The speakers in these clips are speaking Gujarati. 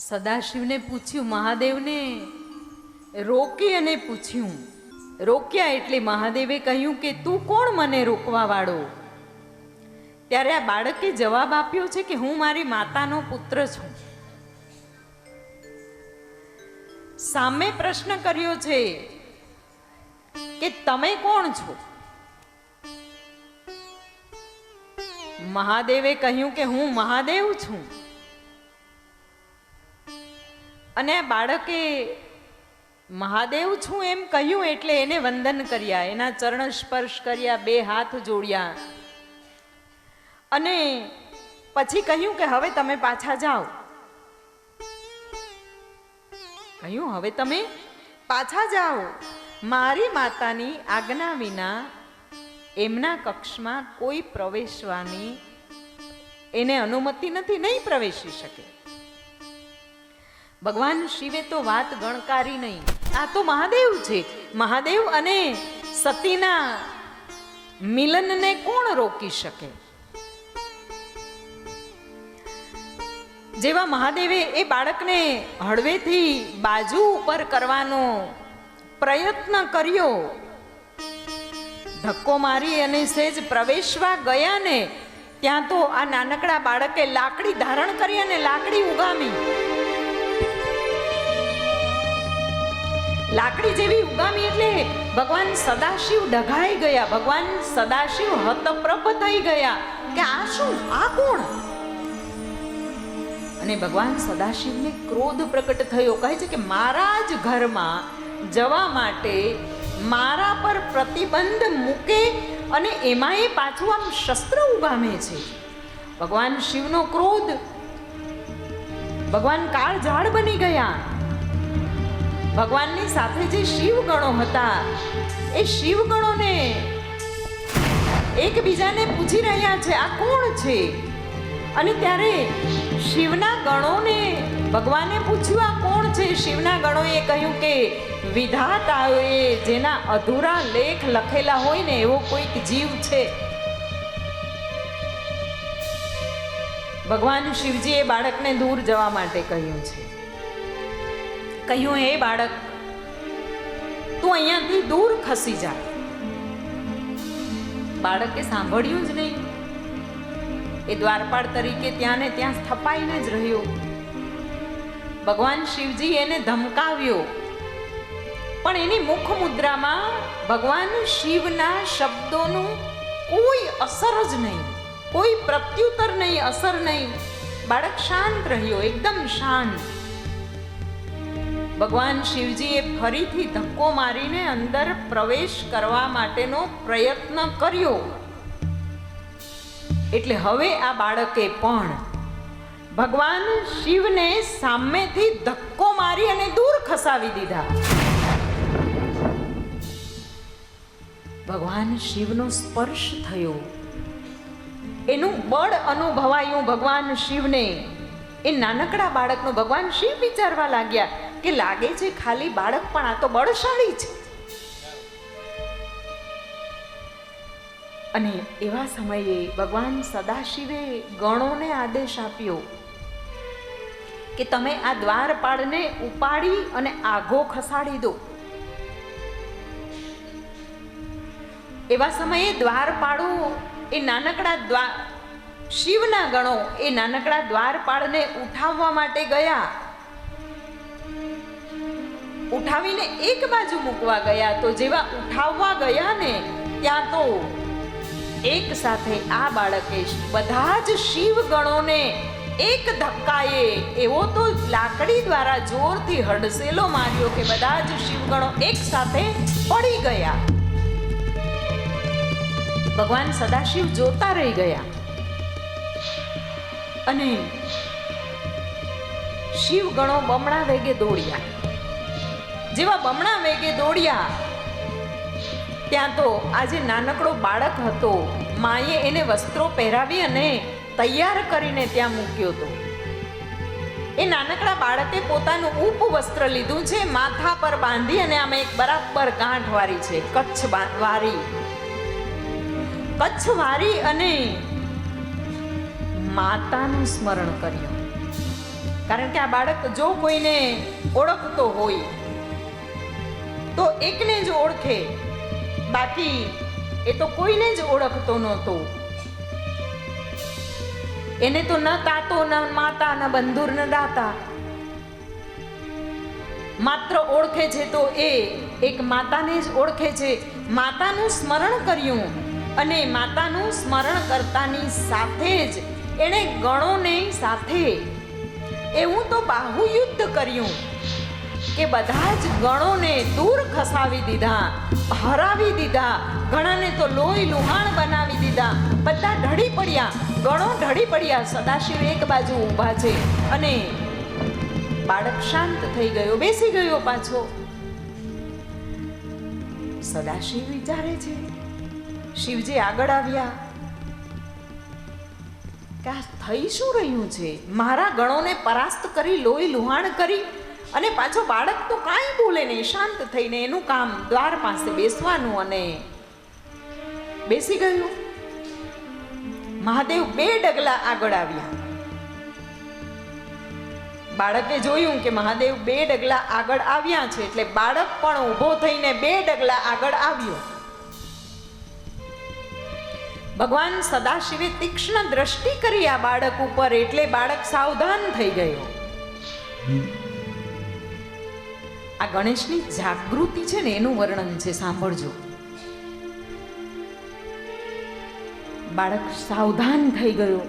સદાશિવને પૂછ્યું, મહાદેવને રોકી અને પૂછ્યું. રોક્યા એટલે મહાદેવે કહ્યું કે તું કોણ મને રોકવા વાળો? ત્યારે આ બાળકે જવાબ આપ્યો છે કે હું મારી માતાનો પુત્ર છું. સામે પ્રશ્ન કર્યો છે કે તમે કોણ છો? મહાદેવે કહ્યું કે હું મહાદેવ છું. અને આ બાળકે મહાદેવ છું એમ કહ્યું એટલે એને વંદન કર્યા, એના ચરણ સ્પર્શ કર્યા, બે હાથ જોડ્યા અને પછી કહ્યું કે હવે તમે પાછા જાઓ. કહ્યું હવે તમે પાછા જાઓ, મારી માતાની આજ્ઞા વિના એમના કક્ષમાં કોઈ પ્રવેશવાની એને અનુમતિ નથી, નહીં પ્રવેશી શકે. ભગવાન શિવે તો વાત ગણકારી નહીં. આ તો મહાદેવ છે. મહાદેવ અને સતીના મિલનને કોણ રોકી શકે? જેવા મહાદેવે એ બાળકને હળવેથી બાજુ ઉપર કરવાનો પ્રયત્ન કર્યો, ધક્કો મારી અને સેજ પ્રવેશવા ગયા ને ત્યાં તો આ નાનકડા બાળકે લાકડી ધારણ કરી અને લાકડી ઉગામી. લાકડી જેવી ઉગામી એટલે ભગવાન સદાશિવ ડઘાઈ ગયા, ભગવાન સદાશિવ હતપ્રભ થઈ ગયા કે આ શું, આ કોણ? અને ભગવાન સદાશિવને ક્રોધ પ્રકટ થયો. કહે છે કે મારા જ ઘરમાં જવા માટે મારા પર પ્રતિબંધ મૂકે અને એમાં એ પાછું આમ શસ્ત્ર ઉગામે છે. ભગવાન શિવનો ક્રોધ, ભગવાન કાળઝાળ બની ગયા. ભગવાનની સાથે જે શિવગણો હતા એ શિવગણોને એકબીજાને પૂછી રહ્યા છે આ કોણ છે? અને ત્યારે શિવના ગણોને ભગવાને પૂછ્યું આ કોણ છે? શિવના ગણોએ કહ્યું કે વિધાતાએ જેના અધૂરા લેખ લખેલા હોય ને એવો કોઈક જીવ છે. ભગવાન શિવજીએ બાળકને દૂર જવા માટે કહ્યું છે. કહ્યું હે બાળક, તું અહીંયાથી દૂર ખસી જા. બાળકે સાંભળ્યું જ નહીં. એ દ્વારપાળ તરીકે ત્યાં ને ત્યાં સ્થપાઈને જ રહ્યો. ભગવાન શિવજી એને ધમકાવ્યો, પણ એની મુખ મુદ્રામાં ભગવાન શિવના શબ્દોનું કોઈ અસર જ નહીં, કોઈ પ્રત્યુત્તર નહીં, અસર નહીં. બાળક શાંત રહ્યો, એકદમ શાંત. ભગવાન શિવજીએ ફરીથી ધક્કો મારીને અંદર પ્રવેશ કરવા માટેનો પ્રયત્ન કર્યો. એટલે હવે આ બાળકે પણ ભગવાન શિવને સામેથી ધક્કો મારી અને દૂર ખસાવી દીધા. ભગવાન શિવનો સ્પર્શ થયો, એનું બળ અનુભવાયું ભગવાન શિવને. એ નાનકડા બાળકનો ભગવાન શિવ વિચારવા લાગ્યા કે લાગે છે ખાલી બાળક પણ આ તો બળશાળી છે. અને એવા સમયે ભગવાન સદાશિવે ગણોને આદેશ આપ્યો કે તમે આ દ્વારપાળને ઉપાડી અને આઘો ખસાડી દો. એવા સમયે દ્વારપાળો એ નાનકડા શિવના ગણો એ નાનકડા દ્વારપાળને ઉઠાવવા માટે ગયા. ઉઠાવીને એક બાજુ મૂકવા ગયા. તો જેવા ઉઠાવવા ગયા ને ત્યાં તો એક સાથે આ બાળકે બધા જ શિવ ગણોને એક ધક્કાએ એવો તો લાકડી દ્વારા જોરથી હડસેલો માર્યો કે બધા જ શિવગણો એક સાથે પડી ગયા. ભગવાન સદાશિવ જોતા રહી ગયા. અને શિવગણો બમણા વેગે દોડ્યા. જેવા બમણા વેગે દોડ્યા ત્યાં તો આજે નાનકડો બાળક હતો, માએ એને વસ્ત્રો પહેરાવી અને તૈયાર કરીને ત્યાં મૂક્યો હતો. એ નાનકડા બાળકે પોતાનું ઉપવસ્ત્ર લીધું છે, માથા પર બાંધી અને આમાં એક બરાબર ગાંઠ વારી છે, કચ્છ વારી અને માતાનું સ્મરણ કર્યું. કારણ કે આ બાળક જો કોઈને ઓળખતો હોય તો એકને જ ઓળખે, બાકી એ તો કોઈને જ ઓળખતો નહોતો. એને તો ન તાતો, ન માતા, ન બંધુર, ન દાતા, માત્ર ઓળખે છે તો એ એક માતાને જ ઓળખે છે. માતાનું સ્મરણ કર્યું અને માતાનું સ્મરણ કરતાની સાથે જ એણે ગણોને સાથે એવું તો બાહુયુદ્ધ કર્યું કે બધા જ ગણોને દૂર ખસાવી દીધા, હરાવી દીધા. ગણાને તો લોહી લુહાણ બનાવી દીધા. બધા ઢળી પડ્યા, ગણો ઢળી પડ્યા. સદાશિવ એક બાજુ ઊભા છે અને બાળક શાંત થઈ ગયો, બેસી ગયો પાછો. સદાશિવ વિચારે છે, શિવજી આગળ આવ્યા કે આ થઈ શું રહ્યું છે? મારા ગણોને પરાસ્ત કરી, લોહી લુહાણ કરી અને પાછો બાળક તો કાંઈ બોલે નહીં, શાંત થઈને એનું કામ દ્વાર પાસે બેસવાનું, અને બેસી ગયું. મહાદેવ 2 ડગલા આગળ આવ્યા. બાળકે જોયું કે મહાદેવ 2 ડગલા આગળ આવ્યા છે એટલે બાળક પણ ઊભો થઈને 2 ડગલા આગળ આવ્યો. ભગવાન સદાશિવે તીક્ષ્ણ દ્રષ્ટિ કરી આ બાળક ઉપર એટલે બાળક સાવધાન થઈ ગયો. આ ગણેશની જાગૃતિ છે ને એનું વર્ણન છે, સાંભળજો. બાળક સાવધાન થઈ ગયો.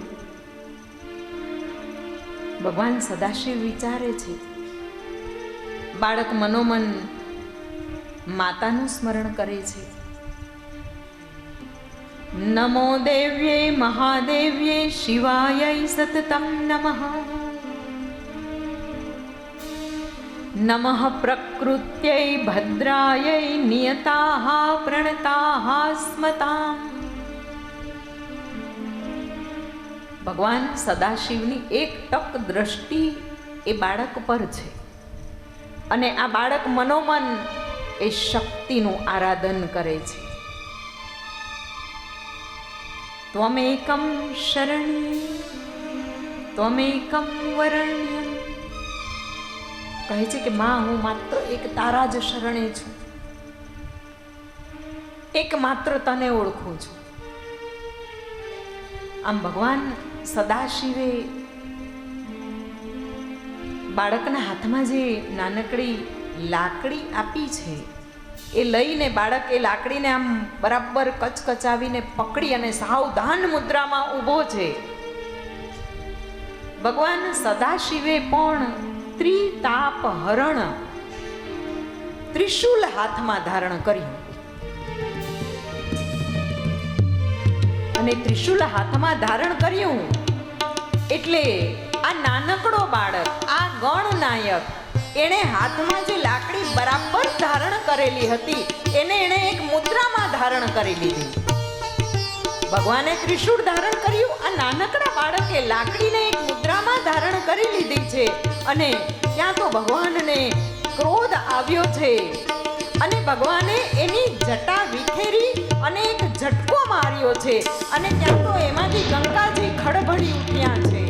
ભગવાન સદાશિવ વિચારે છે. બાળક મનોમન માતાનું સ્મરણ કરે છે. નમો દેવ્યે મહાદેવ્યે શિવાય સતતમ નમઃ. નમઃ પ્રકૃત્યૈ ભદ્રાયૈ નિયતાઃ પ્રણતાઃ સ્મતામ. ભગવાન સદાશિવની એક ટક દ્રષ્ટિ એ બાળક પર છે અને આ બાળક મનોમન એ શક્તિનું આરાધન કરે છે. ત્વમેકમ શરણ્યમ ત્વમેકમ વરણ્યમ. કહે છે કે માં, હું માત્ર એક તારા જ શરણે છું, એક માત્ર તને ઓળખું છું. આમ ભગવાન સદાશિવે બાળકના હાથમાં જે નાનકડી લાકડી આપી છે એ લઈને બાળક એ લાકડીને આમ બરાબર કચકચાવીને પકડી અને સાવધાન મુદ્રામાં ઊભો છે. ભગવાન સદાશિવે પણ ત્રિતાપ હરણ ત્રિશૂલ હાથમાં ધારણ કર્યું અને ત્રિશૂલ હાથમાં ધારણ કર્યું એટલે આ નાનકડો બાળક, આ ગણનાયક, એણે હાથમાં જે લાકડી બરાબર ધારણ કરેલી હતી એને એક મુદ્રામાં ધારણ કરી લીધી. ભગવાને ત્રિશૂળ ધારણ કર્યું, આ નાનકડા બાળકે લાકડીને એક મુદ્રામાં ધારણ કરી લીધી છે અને ત્યાં તો ભગવાનને ક્રોધ આવ્યો છે અને ભગવાને એની જટા વિખેરી અને એક ઝટકો માર્યો છે અને ત્યાં તો એમાંથી ગંગાજી ખડભડી ઉઠ્યા છે.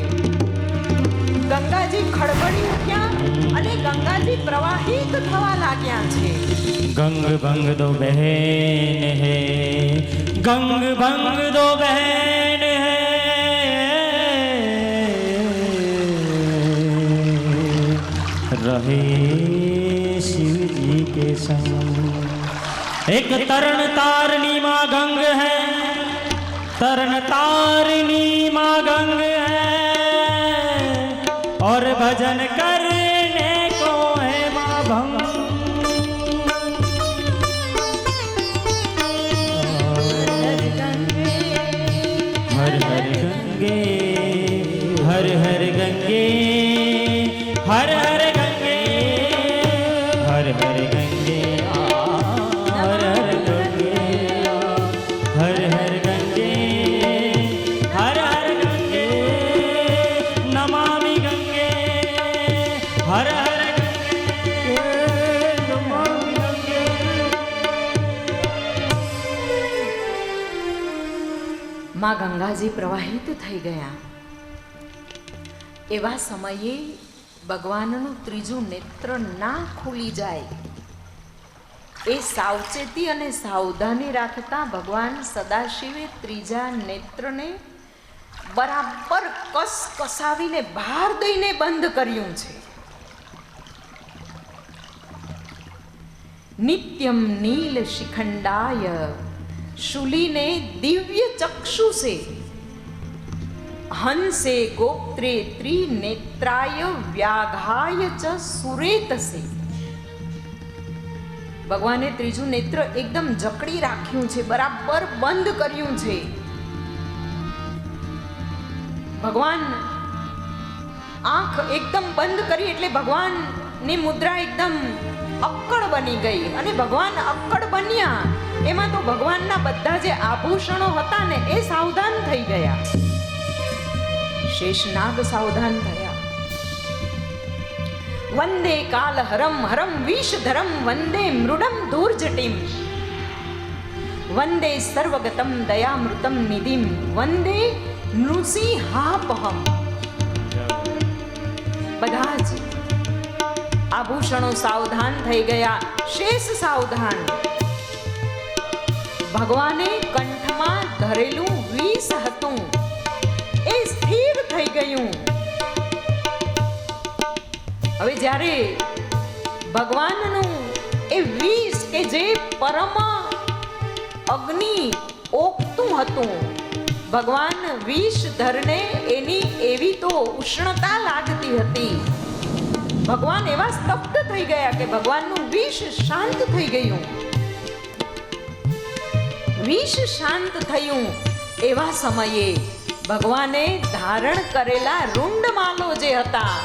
ગંગાજી ખડભડી ઉઠ્યા અને ગંગાજી પ્રવાહિત થવા લાગ્યા છે. ગંગ ભંગ દો બહેન હે, ગંગ ભંગ દો બહેન હે, રહે શિવજી કે સંગ. એક તરણ તારની માં ગંગ હૈ, तरण तारिणी माँ गंग है और भजन करने को है माँ भंग। हर हर गंगे हर हर गंगे हर हर गंगे हर हर गंगे हर हर गंगे हर हर गंगे हर हर गंगे नमामि गंगे हर हर गंगे नमामि गंगे। માં ગંગાજી પ્રવાહિત થઈ ગયા. એવા સમયે ભગવાનનું ત્રીજું નેત્ર ના ખુલી જાય એ સાવચેતી અને સાવધાની રાખતા ભગવાન સદાશિવે ત્રીજા નેત્રને બરાબર કસાવીને ભાર દઈને બંધ કર્યું છે. નિત્યમ નીલ શિખંડાય શૂલીને દિવ્ય ચક્ષુષે હંસે ગોત્રે ત્રિનેત્રાય વ્યાઘાય ચ સુરેતસે. ભગવાને ત્રીજું નેત્ર એકદમ જકડી રાખ્યું છે, બરાબર બંધ કર્યું છે. ભગવાન આંખ એકદમ બંધ કરી એટલે ભગવાનની મુદ્રા એકદમ અક્કડ બની ગઈ. અને ભગવાન અક્કડ બન્યા એમાં તો ભગવાનના બધા જે આભૂષણો હતા ને એ સાવધાન થઈ ગયા. શેષનાગ સાવધાન થયા. વંદે કાલ હરમ હરમ વિષધરમ વંદે મૃડમ ધૂર્જટિમ વંદે સર્વગતમ દયામૃતમ નિધિમ વંદે નૃસિંહાપહમ. બધા જ આભૂષણો સાવધાન થઈ ગયા. શેષ સાવધાન. ભગવાને કંઠમાં ધરેલું વિષ હતું એ સ્થિર થઈ ગયું. હવે જ્યારે ભગવાનનું એ વિષ કે જે પરમ અગ્નિ ઓકતું હતું, ભગવાન વિષધરને એની એવી તો ઉષ્ણતા લાગતી હતી. ભગવાન એવા સ્તબ્ધ થઈ ગયા કે ભગવાનનું વિષ શાંત થઈ ગયું. વિષ શાંત થયું એવા સમયે ભગવાને ધારણ કરેલા રૂંડમાલો જે હતા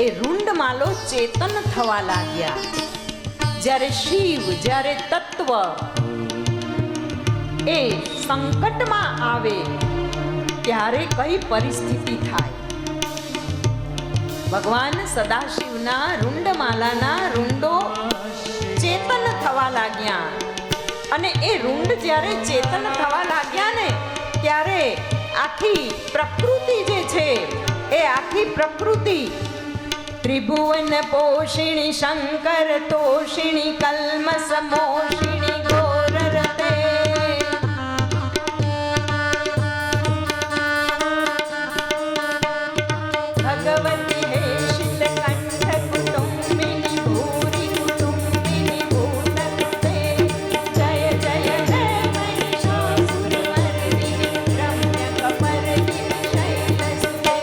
એ રૂંડમાલો ચેતન થવા લાગ્યા. જ્યારે શિવ, જ્યારે તત્વ એ સંકટમાં આવે ત્યારે કઈ પરિસ્થિતિ થાય. ભગવાન સદાશિવના રૂંડમાલાના રૂંડો ચેતન થવા લાગ્યા. અને એ રૂંડ જ્યારે ચેતન થવા લાગ્યા ને ત્યારે આખી પ્રકૃતિ જે છે એ આખી પ્રકૃતિ ત્રિભુવન પોષિણી શંકર તોષિણી કલ્મસ મોષિણી ગોરરતે ભગવતી હે શીલકંઠ કુટુંબિની ભૂરી કુટુંબિની ભૂતકૃતે જય જય હે મહિષાસુરમર્દિની રમ્ય કપર્દિની શૈલસુતે.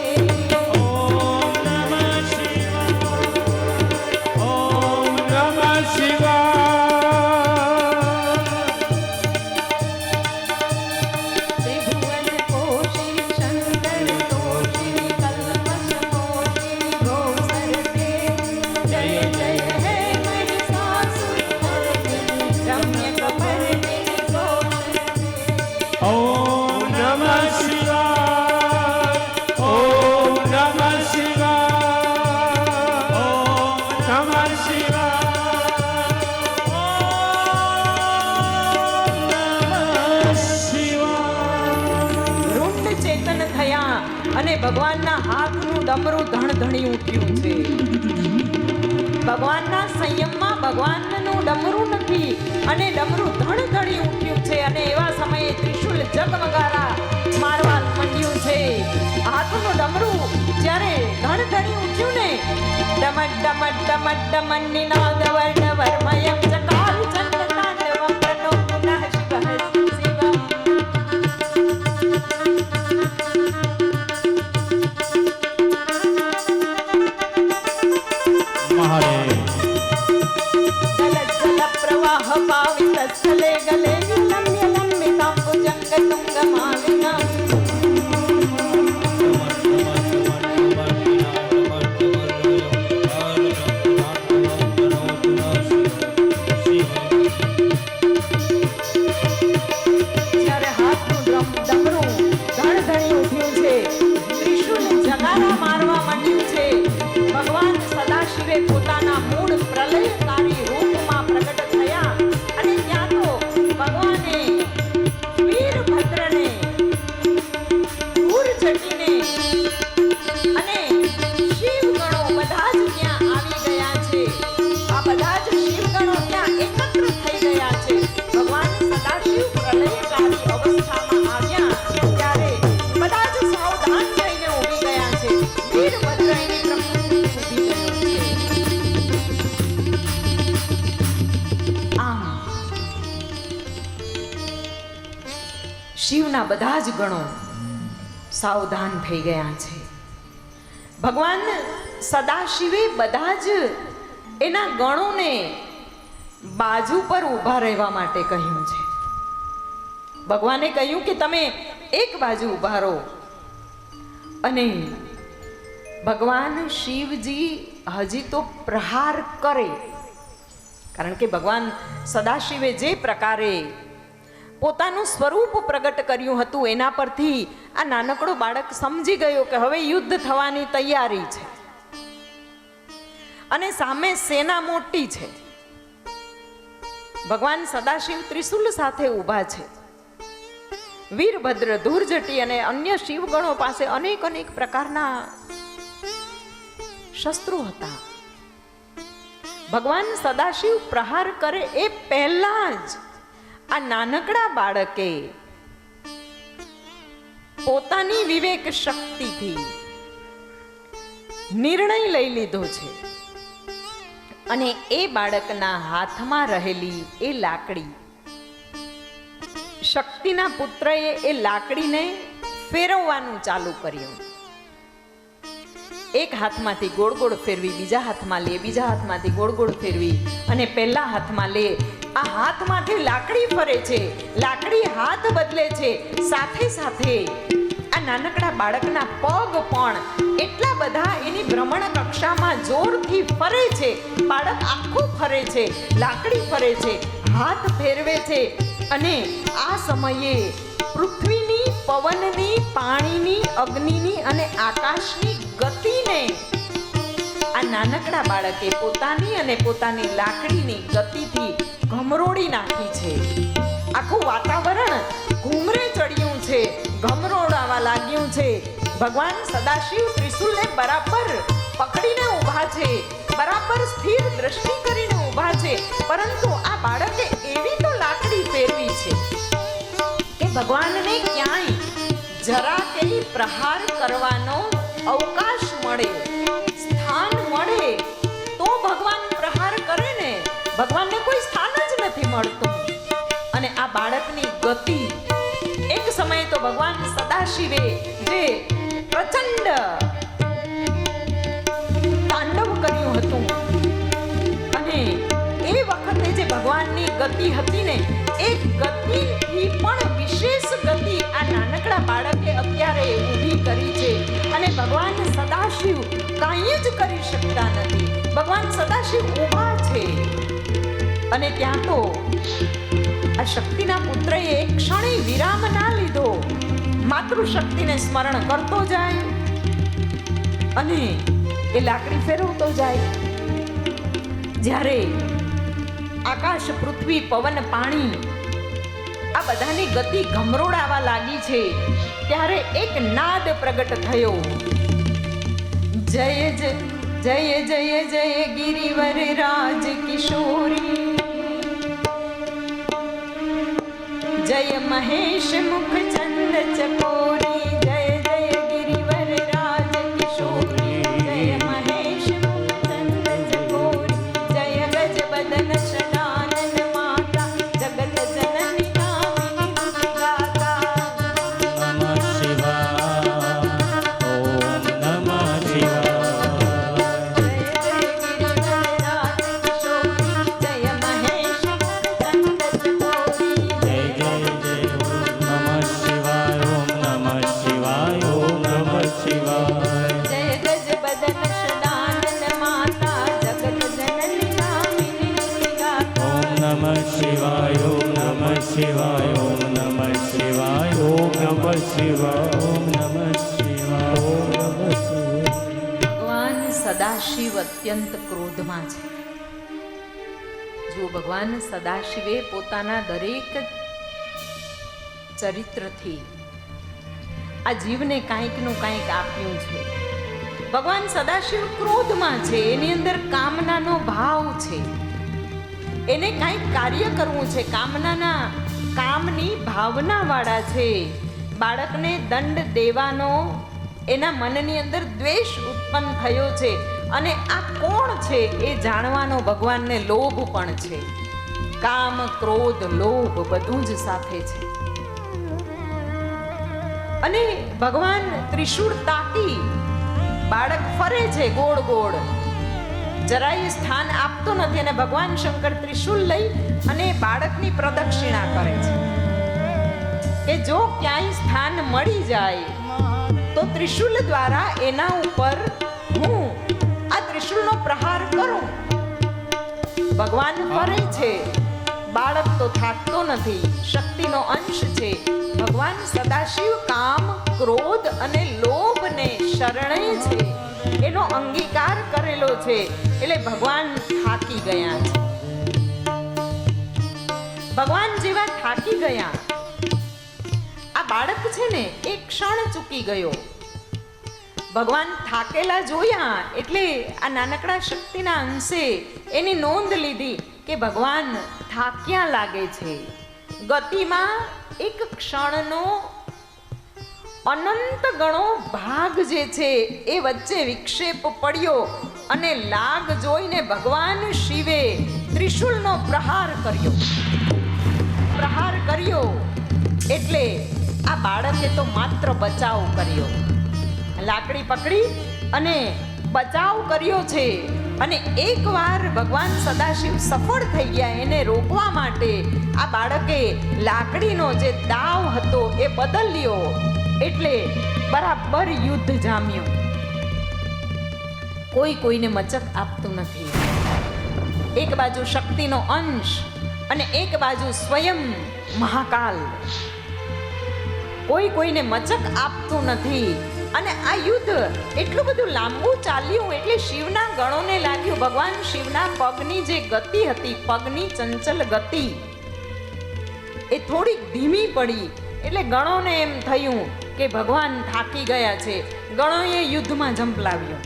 અને ભગવાનના હાથનું ડમરું ધણધણી ઉઠ્યું છે. ભગવાનના સંયમમાં ભગવાનનું ડમરું નથી અને ડમરું ધણધણી ઉઠ્યું છે. અને એવા સમયે ત્રિશુલ જગમગારા મારવા માંડ્યું છે. હાથનું ડમરું જ્યારે ધણધણી ઉઠ્યું ને ડમટ ડમટ ડમટ ડમન નિનાદ વર્ણ વર્મયમ ચકાર ચંડ તાંડવમ પ્રણો પુનઃ શિવઃ શિવમ. स्थले गले लम्य लम्बिताम्बुजं तुंगमालिनां જ્યારે હાથનું ડમરું ધણધણી ઉઠ્યું છે, ત્રિશુલ જગારા મારવા માંડ્યું છે. ભગવાન સદાશિવે પોતાના મૂળ પ્રલયકારી રૂપમાં પ્રગટ થયા. અને ત્યાં તો ભગવાને વીરભદ્રને ધૂર્જટીને અને શિવ શિવના બધા જ ગણો સાવધાન થઈ ગયા છે. ભગવાન સદાશિવે બધા જ એના ગણોને બાજુ પર ઊભા રહેવા માટે કહ્યું છે. ભગવાને કહ્યું કે તમે એક બાજુ ઊભા રહો. અને ભગવાન શિવજી હજી તો પ્રહાર કરે, કારણ કે ભગવાન સદાશિવે જે પ્રકારે પોતાનું સ્વરૂપ પ્રગટ કર્યું હતું એના પરથી આ નાનકડો બાળક સમજી ગયો કે હવે યુદ્ધ થવાની તૈયારી છે અને સામે સેના મોટી છે. ભગવાન સદાશિવ ત્રિશુલ સાથે ઊભા છે. વીરભદ્ર, ધૂર્જટી અને અન્ય શિવગણો પાસે અનેક અનેક પ્રકારના શસ્ત્રો હતા. ભગવાન સદાશિવ પ્રહાર કરે એ પહેલા જ આ નાનકડા બાળકે પોતાની વિવેક શક્તિથી નિર્ણય લઈ લીધો છે અને એ બાળકના હાથમાં રહેલી એ લાકડી, શક્તિના પુત્રએ એ લાકડીને ફેરવવાનું ચાલુ કર્યું. એક હાથમાંથી ગોળ ગોળ ફેરવી, બીજા હાથમાં લે, બીજા હાથમાંથી ગોળ ગોળ ફેરવી અને પહેલા હાથમાં લે. આ હાથમાંથી લાકડી ફરે છે, લાકડી હાથ બદલે છે, સાથે સાથે આ નાનકડા બાળકના પગ પણ એટલા બધા એની ભ્રમણ કક્ષામાં જોરથી ફરે છે. બાળક આખું ફરે છે, લાકડી ફરે છે, હાથ ફેરવે છે અને આ સમયે પૃથ્વીની, પવનની, પાણીની, અગ્નિની અને આકાશની ગતિને આ નાનકડા બાળકે પોતાની અને પોતાની લાકડીની ગતિથી ઘમરોડી નાખી છે. આખું વાતાવરણ ઘૂમરે ચડ્યું છે, ઘમરોડાવા લાગ્યું છે. ભગવાન સદાશિવ ત્રિશુલને બરાબર પકડીને ઊભા છે, બરાબર સ્થિર દ્રષ્ટિ કરીને ઊભા છે, પરંતુ આ બાળકે એવી તો લાકડી ફેરવી છે કે ભગવાનને ક્યાંય જરા કઈ પ્રહાર કરવાનો અવકાશ મળે, સ્થાન મળે તો ભગવાન પ્રહાર કરે ને. ભગવાનને કોઈ સ્થાન જ નથી મળતું. અને આ બાળકની ગતિ, એક સમયે તો ભગવાન સદાશિવે જે પ્રચંડ તાંડવ કર્યું હતું અને એ વખતે જે ભગવાનની ગતિ હતી ને, એ ગતિથી પણ વિશેષ ગતિ આ નાનકડા બાળકે અત્યારે ઊભી કરી છે. અને ભગવાન સદાશિવ કાંઈ જ કરી શકતા નથી. ભગવાન સદાશિવ ઊભા છે અને ત્યાં તો આ શક્તિના પુત્રએ એક ક્ષણે વિરામ ના લીધો. માતૃશક્તિને સ્મરણ કરતો જાય અને એ લાકડી ફેરવતો જાય. જ્યારે આકાશ, પૃથ્વી, પવન, પાણી આ બધાની ગતિ ઘમરોડાવા લાગી છે ત્યારે એક નાદ પ્રગટ થયો. જય જય જય જય જય ગિરિવર રાજ કિશોરી, જય મહેશ મુખ ચંદ ચકોરી, જય જય ગિરિવર રાજ કિશોરી, જય મહેશ મુખ ચંદ ચકોરી, જય ગજ બદન સદાનંદ માતા, જગત જનની કામિની તુતિ ગાતા. નમઃ શિવાય, ઓમ નમઃ શિવાય. જય જય ગિરિવર રાજ કિશોરી, જય મહેશ મુખ ચંદ ચકોરી, જય જય જય ઓમ નમઃ શિવાય, ઓમ નમઃ શિવાય, ઓમ નમઃ શિવાય. જય ગજ બદન સદાનંદ માતા, જગત જનની કામિની તુતિ ગાતા. ઓમ નમઃ શિવાય, ઓમ નમઃ શિવાય, ઓમ નમઃ શિવાય, ઓમ નમઃ શિવાય, ઓમ નમઃ શિવાય, ઓમ નમઃ શિવાય. ભગવાન સદાશિવ અત્યંત ક્રોધમાં છે. જો ભગવાન સદાશિવે પોતાના દરેક ચરિત્રથી આ જીવને કાંઈકનું કાંઈક આપ્યું છે. ભગવાન સદાશિવ ક્રોધમાં છે, એની અંદર કામનાનો ભાવ છે, એને કાંઈક કાર્ય કરવું છે, કામની ભાવના વાળા છે. બાળકને દંડ દેવાનો એના મનની અંદર દ્વેષ ઉત્પન્ન થયો છે અને આ કોણ છે એ જાણવાનો ભગવાનને લોભ પણ છે. કામ, ક્રોધ, લોભ બધું જ સાથે છે. અને ભગવાન ત્રિશૂળ તાકી બાળક ફરે છે ગોળ ગોળ, જરાય સ્થાન આપતો નથી, અને ભગવાન શંકર ત્રિશૂલ લઈ અને બાળકની પ્રદક્ષિણા કરે છે કે જો ક્યાંય સ્થાન મળી જાય તો ત્રિશૂલ દ્વારા એના ઉપર હું આ ત્રિશૂલનો પ્રહાર કરું. ભગવાન ફરે છે, બાળક તો થાકતો નથી, શક્તિનો અંશ છે. ભગવાન સદાશિવ કામ, ક્રોધ અને લોભને શરણે છે, એનો અંગીકાર કરેલો છે, એટલે ભગવાન થાકી ગયા છે. ભગવાન જેવા થાકી ગયા, આ બાળક છે ને એક ક્ષણ ચૂકી ગયો. ભગવાન થાકેલા જોયા એટલે આ નાનકડા શક્તિના અંશે એની નોંધ લીધી કે ભગવાન થાક્યા લાગે છે. ગતિમાં એક ક્ષણનો અનંત ગણો ભાગ જે છે એ વચ્ચે વિક્ષેપ પડ્યો અને લાગ જોઈને ભગવાન શિવે ત્રિશૂલનો પ્રહાર કર્યો. એટલે આ બાળકે તો માત્ર બચાવ કર્યો, લાકડી પકડી અને બચાવ કર્યો છે. અને એકવાર ભગવાન સદાશિવ સફળ થઈ ગયા એને રોકવા માટે આ બાળકે લાકડીનો જે દાવ હતો એ બદલ્યો, એટલે બરાબર યુદ્ધ જામ્યું. કોઈને મચક આપતું નથી. એક બાજુ શક્તિનો અંશ અને એક બાજુ સ્વયં મહાકાલ, કોઈને મચક આપતું નથી. અને આ યુદ્ધ એટલું બધું લાંબુ ચાલ્યું એટલે શિવના ગણોને લાગ્યું ભગવાન શિવના પગની જે ગતિ હતી, પગની ચંચલ ગતિ એ થોડીક ધીમી પડી. એટલે ગણોને એમ થયું કે ભગવાન થાકી ગયા છે. ગણોએ યુદ્ધમાં ઝંપલાવ્યો.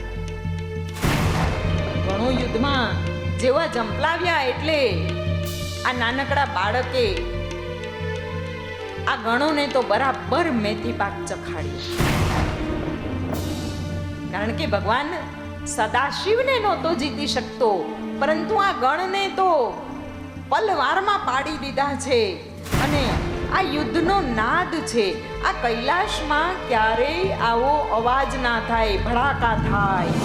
ગણો યુદ્ધમાં જેવા ઝંપલાવ્યા એટલે આ નાનકડા બાળકે આ ગણોને તો બરાબર મેથી પાક ચખાડ્યો. કારણ કે ભગવાન સદાશિવને નહોતો જીતી શકતો, પરંતુ આ ગણને તો પલવારમાં પાડી દીધા છે. અને આ યુદ્ધનો નાદ છે. આ કૈલાશમાં ક્યારેય આવો અવાજ ના થાય. ભડાકા થાય,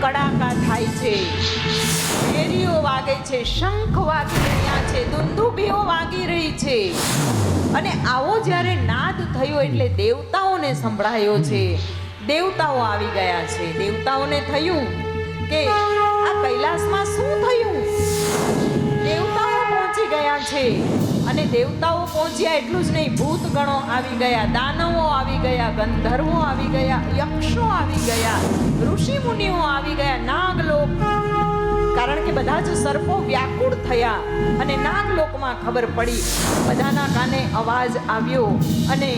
કડાકા થાય છે, ભેરીઓ વાગે છે, શંખ વાગી રહ્યા છે, દુંદુભીઓ વાગી રહી છે. અને આવો જ્યારે નાદ થયો એટલે દેવતાઓને સંભળાયો છે. દેવતાઓ આવી ગયા છે. દેવતાઓને થયું કે આ કૈલાસમાં શું થયું? દેવતાઓ પહોંચી ગયા છે. અને દેવતાઓ પહોંચ્યા એટલું જ નહીં, ભૂત ગણો આવી ગયા, દાનવો આવી ગયા, ગંધર્વો આવી ગયા, યક્ષો આવી ગયા, ઋષિ મુનિઓ આવી ગયા, નાગલોક. કારણ કે બધા જ સર્પો વ્યાકુળ થયા અને નાગલોકમાં ખબર પડી. બધાના કાને અવાજ આવ્યો અને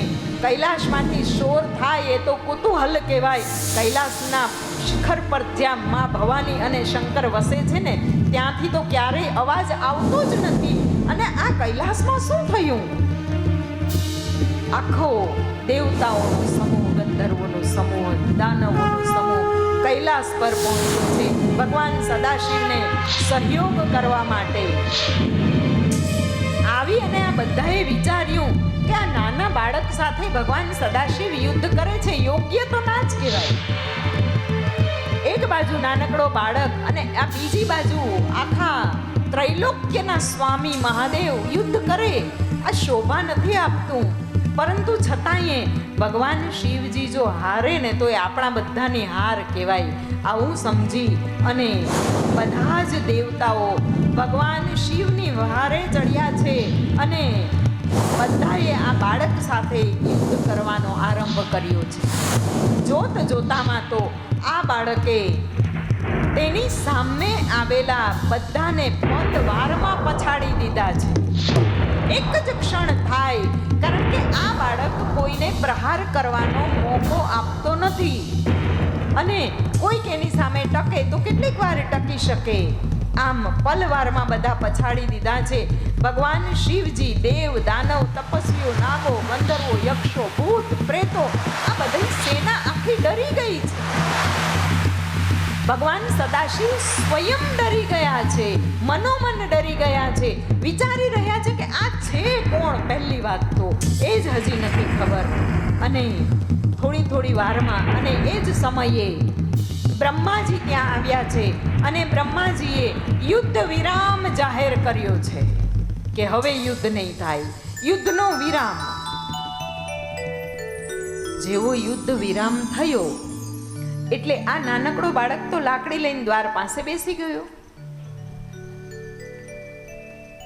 કૈલાશમાંથી શોર થાય એ તો કુતૂહલ કહેવાય. કૈલાસના શિખર પર જ્યાં માં ભવાની અને શંકર વસે છે ને, ત્યાંથી તો ક્યારેય અવાજ આવતો જ નથી. અને આ કૈલાસમાં શું થયું? આખો દેવતાઓનો સમૂહ, ગંધર્વોનો સમૂહ, દાનવોનો સમૂહ કૈલાસ પર પહોંચ્યો છે ભગવાન સદાશિવને સહયોગ કરવા માટે. આવી અને આ બધાએ વિચાર્યું કે આ નાના બાળક સાથે ભગવાન સદાશિવ યુદ્ધ કરે છે, યોગ્ય તો ના જ કહેવાય. એક બાજુ નાનકડો બાળક અને આ બીજી બાજુ આખા ત્રૈલોક્યના સ્વામી મહાદેવ યુદ્ધ કરે, આ શોભા નથી આપતું. પરંતુ છતાંય ભગવાન શિવજી જો હારે ને તો એ આપણા બધાની હાર કહેવાય. આવું સમજી અને બધા જ દેવતાઓ ભગવાન શિવની વહારે ચડ્યા છે અને બધાએ આ બાળક સાથે યુદ્ધ કરવાનો આરંભ કર્યો છે. જોત જોતામાં તો આ બાળકે તેની સામે આવેલા બધાને પદવારમાં પછાડી દીધા છે. એક જ ક્ષણ થાય, કારણ કે આ બાળક કોઈને પ્રહાર કરવાનો મોકો આપતો નથી અને કોઈક એની સામે ટકે તો કેટલીક વાર ટકી શકે. આમ પલવારમાં બધા પછાડી દીધા છે. ભગવાન શિવજી દેવ, દાનવ, તપસ્વીઓ, નાગો, ગંધર્વો, યક્ષો, ભૂત, પ્રેતો, આ બધી સેના આખી ડરી ગઈ છે. ભગવાન સદાશિવ સ્વયં ડરી ગયા છે, મનોમન ડરી ગયા છે, વિચારી રહ્યા છે કે આ છે કોણ. પહેલી વાત તો એ જ હજી નથી ખબર. અને થોડી વારમાં અને એ જ સમયે બ્રહ્માજી ત્યાં આવ્યા છે અને બ્રહ્માજીએ યુદ્ધ વિરામ જાહેર કર્યો છે કે હવે યુદ્ધ નહીં થાય, યુદ્ધનો વિરામ. જેવો યુદ્ધ વિરામ થયો એટલે આ નાનકડો બાળક તો લાકડી લઈને દ્વાર પાસે બેસી ગયો.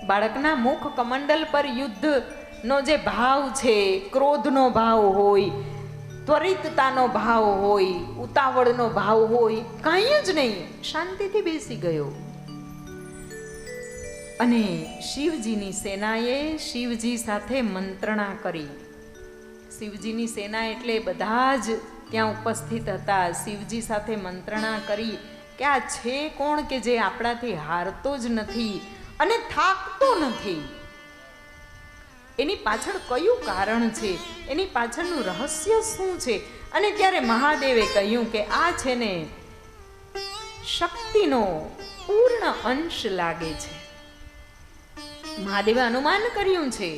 બાળકના મુખ કમંડલ પર યુદ્ધનો જે ભાવ છે, ક્રોધનો ભાવ હોય, ત્વરિતતાનો ભાવ હોય, ઉતાવળનો ભાવ હોય, કાંઈ જ નહીં, શાંતિથી બેસી ગયો. અને શિવજીની સેનાએ શિવજી સાથે મંત્રણા કરી. શિવજીની સેના એટલે બધા જ ત્યાં ઉપસ્થિત હતા. શિવજી સાથે મંત્રણા કરી કે આ છે કોણ કે જે આપણાથી હારતો જ નથી અને થાકતો નથી. એની પાછળ કયું કારણ છે, એની પાછળનું રહસ્ય શું છે? અને ત્યારે મહાદેવે કહ્યું કે આ છે ને શક્તિનો પૂર્ણ અંશ લાગે છે. મહાદેવે અનુમાન કર્યું છે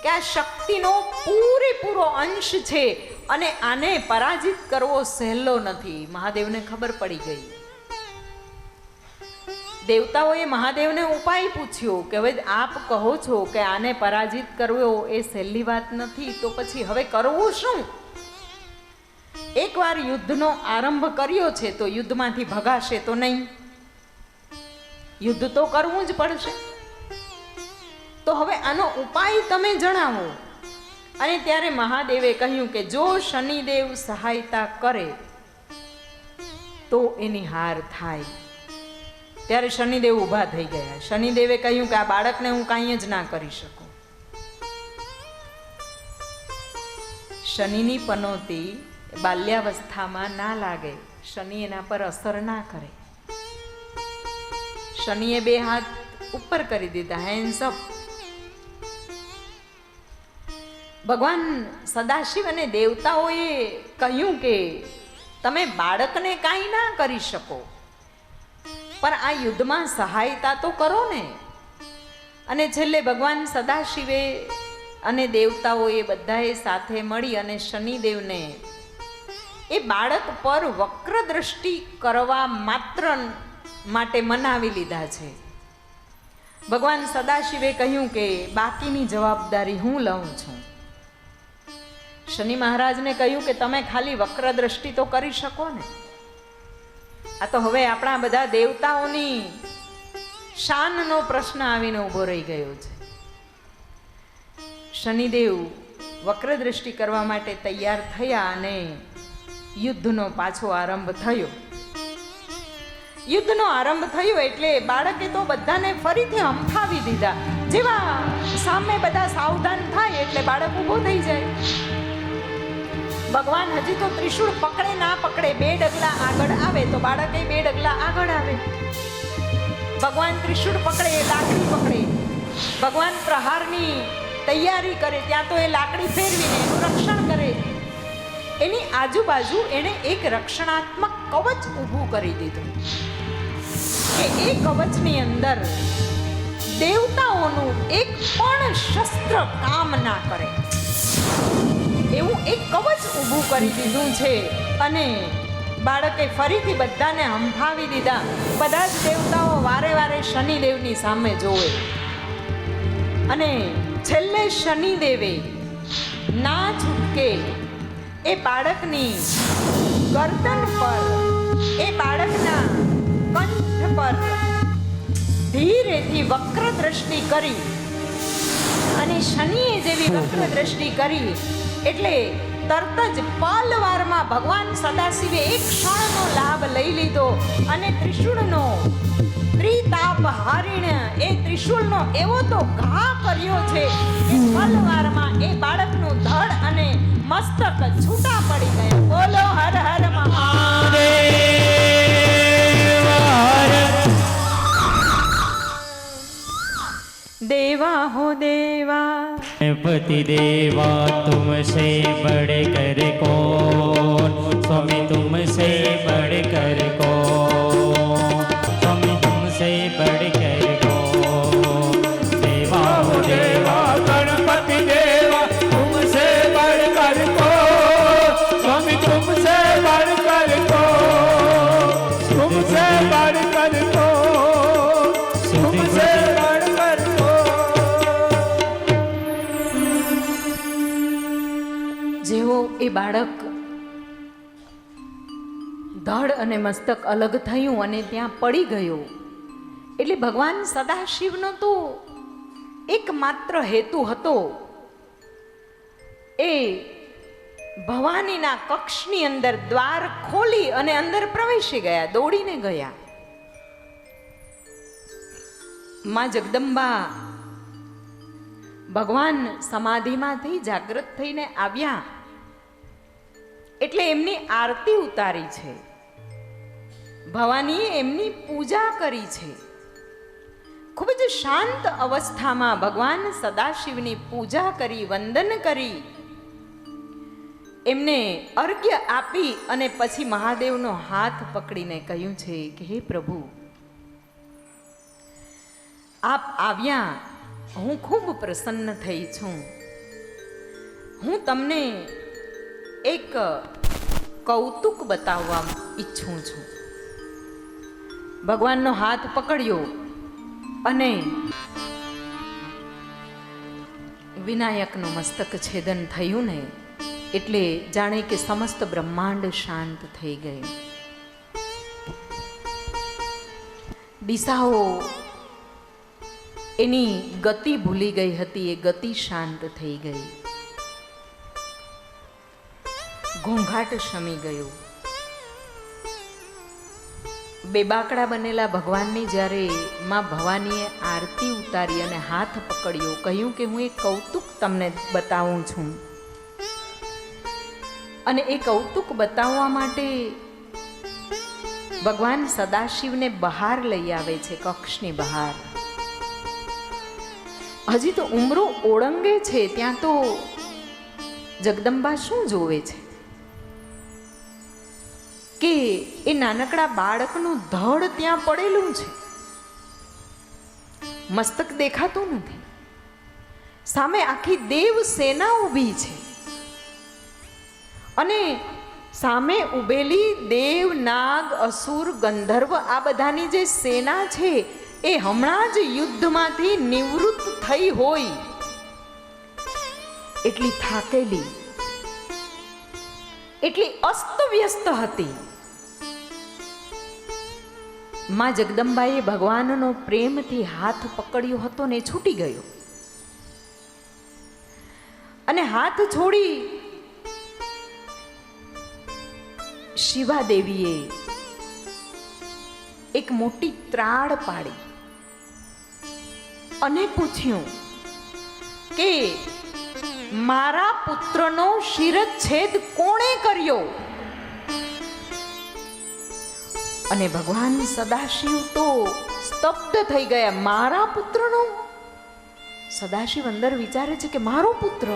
કે આ શક્તિનો પૂરેપૂરો અંશ છે અને આને પરાજિત કરવો સહેલો નથી. મહાદેવને ખબર પડી ગઈ. દેવતાઓએ મહાદેવને ઉપાય પૂછ્યો કે હવે આપ કહો છો કે આને પરાજિત કરવો એ સહેલી વાત નથી, તો પછી હવે કરવું શું? એકવાર યુદ્ધનો આરંભ કર્યો છે તો યુદ્ધમાંથી ભગાશે તો નહીં, યુદ્ધ તો કરવું જ પડશે. તો હવે આનો ઉપાય તમે જણાવો. અને ત્યારે મહાદેવે કહ્યું કે જો શનિદેવ સહાયતા કરે તો એની હાર થાય. ત્યારે શનિદેવ ઊભા થઈ ગયા. શનિદેવે કહ્યું કે આ બાળકને હું કાંઈ જ ના કરી શકું. શનિની પનોતી બાલ્યાવસ્થામાં ના લાગે, શનિ એના પર અસર ના કરે. શનિએ બે હાથ ઉપર કરી દીધા, હેન્ડ્સ અપ. ભગવાન સદાશિવ અને દેવતાઓએ કહ્યું કે તમે બાળકને કાંઈ ના કરી શકો, પણ આ યુદ્ધમાં સહાયતા તો કરો ને. અને છેલ્લે ભગવાન સદાશિવે અને દેવતાઓએ બધાએ સાથે મળી અને શનિદેવને એ બાળક પર વક્ર દ્રષ્ટિ કરવા માત્ર માટે મનાવી લીધા છે. ભગવાન સદાશિવે કહ્યું કે બાકીની જવાબદારી હું લઉં છું. શનિ મહારાજને કહ્યું કે તમે ખાલી વક્ર દ્રષ્ટિ તો કરી શકો ને. આ તો હવે આપણા બધા દેવતાઓની શાનનો પ્રશ્ન આવીને ઊભો રહી ગયો છે. શનિદેવ વક્ર દ્રષ્ટિ કરવા માટે તૈયાર થયા અને યુદ્ધનો પાછો આરંભ થયો. યુદ્ધનો આરંભ થયો એટલે બાળકે તો બધાને ફરીથી હંફાવી દીધા. જેવા સામે બધા સાવધાન થાય એટલે બાળક ઊભો થઈ જાય. ભગવાન હજી તો ત્રિશૂળ પકડે ના પકડે, 2 ડગલા આગળ આવે તો બાળક 2 ડગલા આગળ આવે. ભગવાન ત્રિશૂળ પકડે, લાકડી પકડે, ભગવાન પ્રહારની તૈયારી કરે ત્યાં તો એ લાકડી ફેરવીને એનું રક્ષણ કરે. એની આજુબાજુ એને એક રક્ષણાત્મક કવચ ઊભું કરી દીધું કે એ કવચની અંદર દેવતાઓનું એક પણ શસ્ત્ર કામ ના કરે એવું એક કવચ ઊભું કરી દીધું છે. અને બાળકે ફરીથી બધાને હંફાવી દીધા. બધા જ દેવતાઓ વારે વારે શનિદેવની સામે જોવે અને છેલ્લે શનિદેવે ના છૂટકે એ બાળકની ગરદન પર, એ બાળકના કંઠ પર ધીરેથી વક્ર દ્રષ્ટિ કરી. અને શનિએ જેવી વક્ર દ્રષ્ટિ કરી એટલે તરત જ પલવારમાં ભગવાન સદાશિવે એક ક્ષણનો લાભ લઈ લીધો અને ત્રિશૂળનો ત્રિતાપ હારીણ એ ત્રિશૂળનો એવો તો ઘા કર્યો છે કે પલવારમાં એ બાળકનું ધડ અને મસ્તક છૂટા પડી ગયા. બોલો હર હર મહાદેવ. देवा हो देवा पति देवा तुमसे बढ़ कर कौन, स्वामी तुमसे बढ़ कर कौन. तुमसे बढ़कर तो तुमसे बढ़कर तो જેવો એ બાળક ધડ અને મસ્તક અલગ થયું અને ત્યાં પડી ગયો, એટલે ભગવાન સદાશિવનો તો એકમાત્ર હેતુ હતો એ ભવાનીના કક્ષની અંદર દ્વાર ખોલી અને અંદર પ્રવેશી ગયા, દોડીને ગયા. માં જગદંબા ભગવાન સમાધિમાંથી જાગૃત થઈને આવ્યા એટલે એમની આરતી ઉતારી છે, ભવાનીએ એમની પૂજા કરી છે. ખૂબ જ શાંત અવસ્થામાં ભગવાન સદાશિવની પૂજા કરી, વંદન કરી, એમને અર્ઘ્ય આપી અને પછી મહાદેવનો હાથ પકડીને કહ્યું છે કે હે પ્રભુ, આપ આવ્યા, હું ખૂબ પ્રસન્ન થઈ છું. હું તમને એક કૌતુક બતાવવા ઈચ્છું છું. ભગવાનનો હાથ પકડ્યો અને વિનાયકનું મસ્તક છેદન થયું ને એટલે જાણે કે સમસ્ત બ્રહ્માંડ શાંત થઈ ગયું. દિશાઓ એની ગતિ ભૂલી ગઈ હતી, એ ગતિ શાંત થઈ ગઈ. ઘોંઘાટ શમી ગયો. બેબાકડા બનેલા ભગવાનની જ્યારે માં ભવાનીએ આરતી ઉતારી અને હાથ પકડ્યો, કહ્યું કે હું એક કૌતુક તમને બતાવું છું. અને એ કૌતુક બતાવવા માટે ભગવાન સદાશિવને બહાર લઈ આવે છે, કક્ષની બહાર. હજી તો ઉમરો ઓળંગે છે, ત્યાં તો જગદંબા શું જોવે છે કે એ નાનકડા બાળકનું ધડ ત્યાં પડેલું છે, મસ્તક દેખાતું નથી. સામે આખી દેવ સેના ઊભી છે અને સામે ઊભેલી દેવ, નાગ, અસુર, ગંધર્વ આ બધાની જે સેના છે એ હમણાં જ યુદ્ધમાંથી નિવૃત્ત થઈ હોય એટલી થાકેલી, એટલી અસ્તવ્યસ્ત હતી. માં જગદંબાએ ભગવાનનો પ્રેમથી હાથ પકડ્યો હતો ને છૂટી ગયો અને હાથ છોડી શિવાદેવીએ એક મોટી ત્રાડ પાડી અને પૂછ્યું કે મારા પુત્રનો શિરચ્છેદ કોણે કર્યો? અને ભગવાન સદાશિવ તો સ્તબ્ધ થઈ ગયા. મારા પુત્રનો? સદાશિવ અંદર વિચારે છે કે મારો પુત્ર.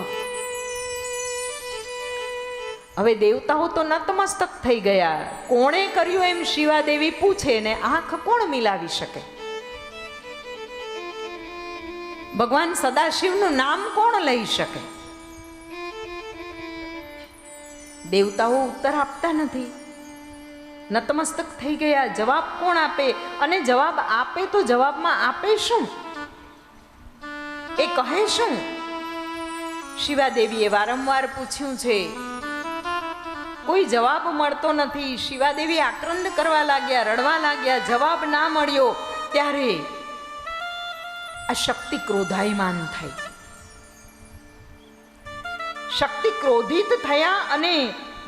હવે દેવતાઓ તો નતમસ્તક થઈ ગયા. કોણે કર્યું એમ શિવાદેવી પૂછે ને આંખ કોણ મિલાવી શકે? ભગવાન સદાશિવનું નામ કોણ લઈ શકે? દેવતાઓ ઉત્તર આપતા નથી, નતમસ્તક થઈ ગયા. જવાબ કોણ આપે? અને જવાબ આપે તો જવાબમાં આપે શું? એ કહે શું? શિવાદેવીએ વારંવાર પૂછ્યું છે, કોઈ જવાબ મળતો નથી. શિવાદેવી આક્રંદ કરવા લાગ્યા, રડવા લાગ્યા. જવાબ ના મળ્યો ત્યારે આ શક્તિ ક્રોધાયમાન થઈ. શક્તિ ક્રોધિત થયા અને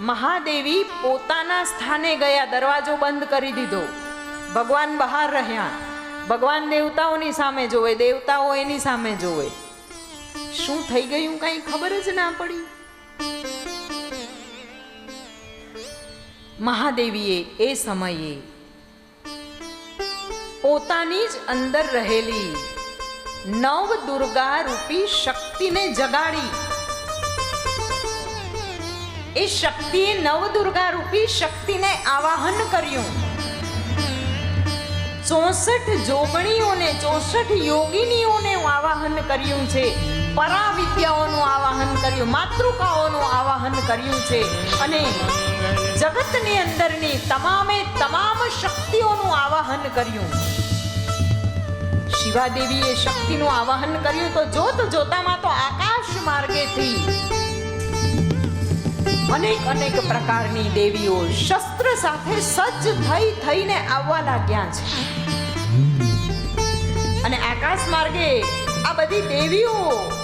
મહાદેવી પોતાના સ્થાને ગયા. દરવાજો બંધ કરી દીધો. ભગવાન બહાર રહ્યા. ભગવાન દેવતાઓની સામે જોવે, દેવતાઓ એની સામે જોવે. શું થઈ ગયું કઈ ખબર જ ના પડી. મહાદેવીએ એ સમયે પોતાની જ અંદર રહેલી નવ દુર્ગા રૂપી શક્તિને જગાડી. એ શક્તિએ નવ દુર્ગા રૂપી શક્તિને આવાહન કર્યું. 64 જોગણીઓને, 64 યોગિનીઓને આવાહન કર્યું છે. પરાવિદ્યાઓનું આવાહન કર્યું, માતૃકાઓનું આવાહન કર્યું છે અને જગતની અંદરની તમામે તમામ શક્તિઓનું આવાહન કર્યું. શિવાદેવીએ શક્તિનું આવાહન કર્યું તો જોત જોતામાં તો આકાશ માર્ગેથી અનેક પ્રકારની દેવીઓ શસ્ત્ર સાથે સજ્જ થઈને આવવા લાગ્યા છે. અને આકાશ માર્ગે આ બધી દેવીઓ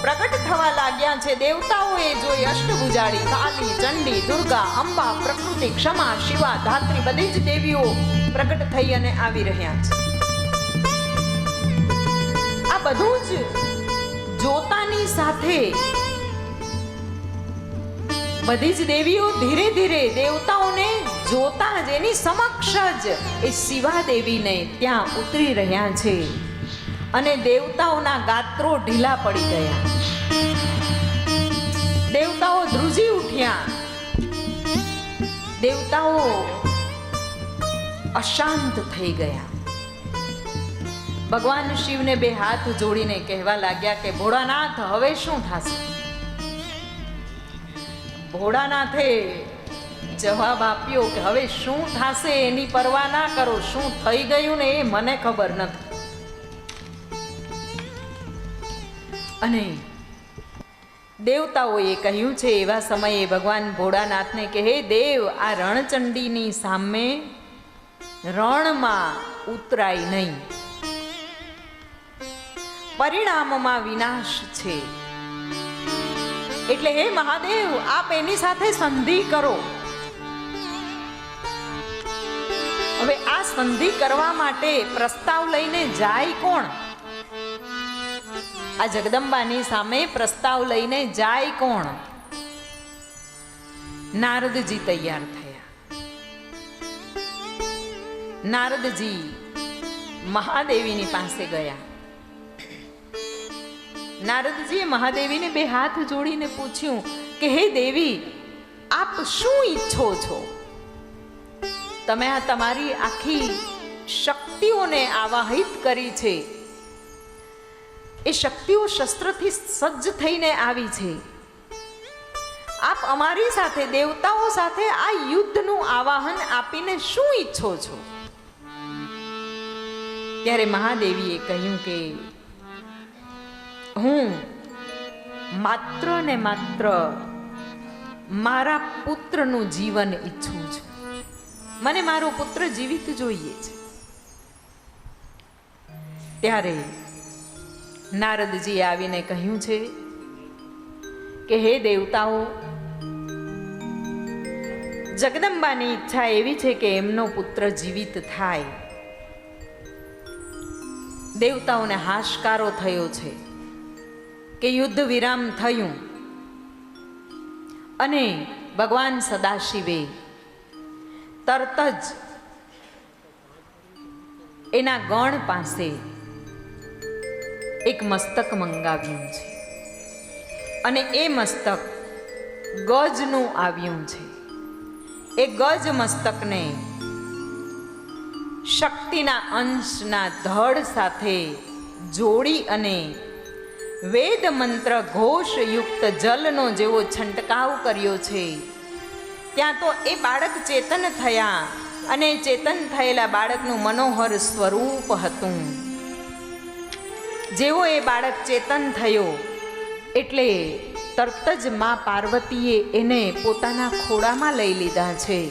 પ્રગટ થવા લાગ્યા છે. દેવતાઓએ જોઈ અષ્ટભુજાળી, કાલી, ચંડી, દુર્ગા, અંબા, પ્રકૃતિ, ક્ષમા, શિવા, ધાત્રી બધી જ દેવીઓ પ્રગટ થઈ અને આવી રહ્યા છે. આ બધું જ જોતાની સાથે બધી જ દેવીઓ ધીરે ધીરે દેવતાઓને જોતા જ એની સમક્ષ જ એ શિવા દેવીને ત્યાં ઉતરી રહ્યા છે. અને દેવતાઓના ગાત્રો ઢીલા પડી ગયા. દેવતાઓ ધ્રુજી ઉઠ્યા. દેવતાઓ અશાંત થઈ ગયા. ભગવાન શિવને બે હાથ જોડીને કહેવા લાગ્યા કે ભોળાનાથ, હવે શું થશે? ભોળાનાથે જવાબ આપ્યો કે હવે શું થશે એની પરવા ના કરો. શું થઈ ગયું ને એ મને ખબર નથી. અને દેવતાઓએ કહ્યું છે એવા સમયે ભગવાન ભોળાનાથને કે હે દેવ, આ રણચંડીની સામે રણમાં ઉતરાય નહીં. પરિણામમાં વિનાશ છે. એટલે હે મહાદેવ, આપ એની સાથે સંધિ કરો. હવે આ સંધિ કરવા માટે પ્રસ્તાવ લઈને જાય કોણ? આ જગદંબાની સામે પ્રસ્તાવ લઈને જાય કોણ? નારદજી તૈયાર થયા. નારદજી મહાદેવીની પાસે ગયા. નારદજીએ મહાદેવીને બે હાથ જોડીને પૂછ્યું કે હે દેવી, આપ શું ઈચ્છો છો? તમે આ તમારી આખી શક્તિઓને આવાહિત કરી છે. એ શક્તિઓ શસ્ત્રથી સજ્જ થઈને આવી છે. આપ અમારી સાથે, દેવતાઓ સાથે આ યુદ્ધનું આવાહન આપીને શું ઈચ્છો છો? ત્યારે મહાદેવીએ કહ્યું કે હું માત્ર ને માત્ર મારા પુત્રનું જીવન ઈચ્છું છું. મને મારો પુત્ર જીવિત જોઈએ છે. ત્યારે નારદજી આવીને કહ્યું છે કે હે દેવતાઓ, જગદંબાની ઈચ્છા એવી છે કે એમનો પુત્ર જીવિત થાય. દેવતાઓને હાશકારો થયો છે કે યુદ્ધ વિરામ થયું અને ભગવાન સદાશિવે તરત જ એના ગણ પાસે એક મસ્તક મંગાવ્યું છે. અને એ મસ્તક ગજનું આવ્યું છે. એ ગજ મસ્તકને શક્તિના અંશના ધડ સાથે જોડી અને વેદ મંત્ર ઘોષયુક્ત જલનો જેવો છંટકાવ કર્યો છે. ત્યાં તો એ બાળક ચેતન થયા અને ચેતન થયેલા બાળકનું મનોહર સ્વરૂપ હતું. જેવો એ બાળક ચેતન થયો એટલે તરત જ માં પાર્વતીએ એને પોતાના ખોળામાં લઈ લીધા છે.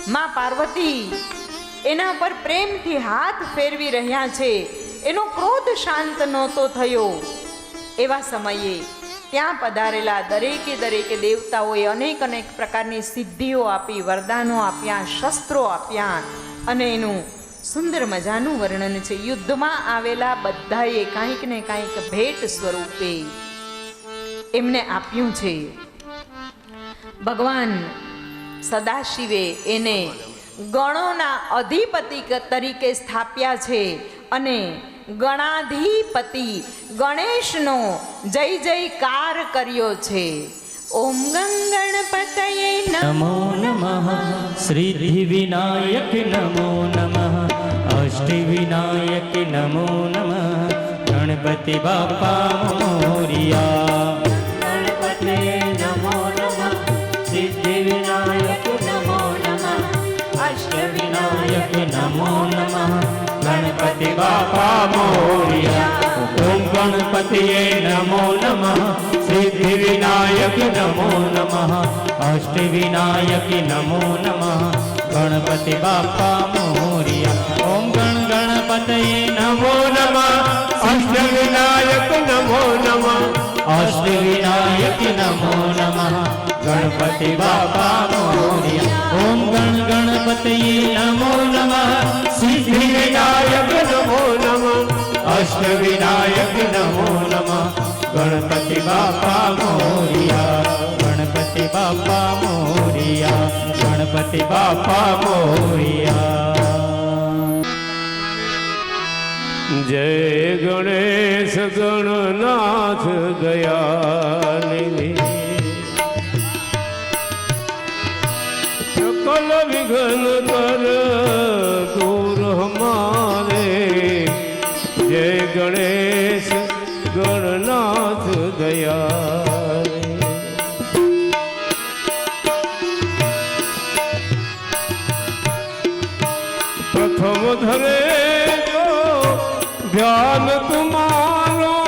માં પાર્વતી એના પર પ્રેમથી હાથ ફેરવી રહ્યા છે. એનો ક્રોધ શાંત નહોતો થયો. એવા સમયે ત્યાં પધારેલા દરેકે દેવતાઓએ અનેક પ્રકારની સિદ્ધિઓ આપી, વરદાનો આપ્યા, શસ્ત્રો આપ્યા અને એનું સુંદર મજાનું વર્ણન છે. યુદ્ધમાં આવેલા બધાએ કાંઈક ને કાંઈક ભેટ સ્વરૂપે એમને આપ્યું છે. ભગવાન સદાશિવે એને ગણોના અધિપતિ તરીકે સ્થાપ્યા છે અને ગણાધિપતિ ગણેશનો જય જયકાર કર્યો છે. ઓમ ગણપતયે નમો નમઃ. સિદ્ધિ વિનાયક નમો નમઃ. અષ્ટિ વિનાયક નમો નમઃ. ગણપતિ બાપા મોરિયા. ગણપતે નમો નમઃ. સિદ્ધિ વિનાયક નમો નમઃ. અષ્ટ વિનાયક की नमो नमः गणपति बापा मोरिया ओम गणपतिये नमो नमः सिद्धि विनायक नमो नमः अष्ट विनायक नमो नमः गणपति बापा मोरिया ओम गणपतये नमो नमः अष्ट विनायक नमो नमः अष्ट विनायक नमो नमः गणपति बापा मोरिया ओम गणपतये नमो नमः सिद्धि विनायक नमो नमः अष्ट विनायक नमो नमः गणपति बापा मोरिया गणपति बापा मोरिया गणपति बापा मोरिया। जय गणेश गणनाथ दयानिधि सकल विघ्न कर दूर हमारे जय गणेश गणनाथ दयानिधि। प्रथम धरे ध्यान तुम्हारो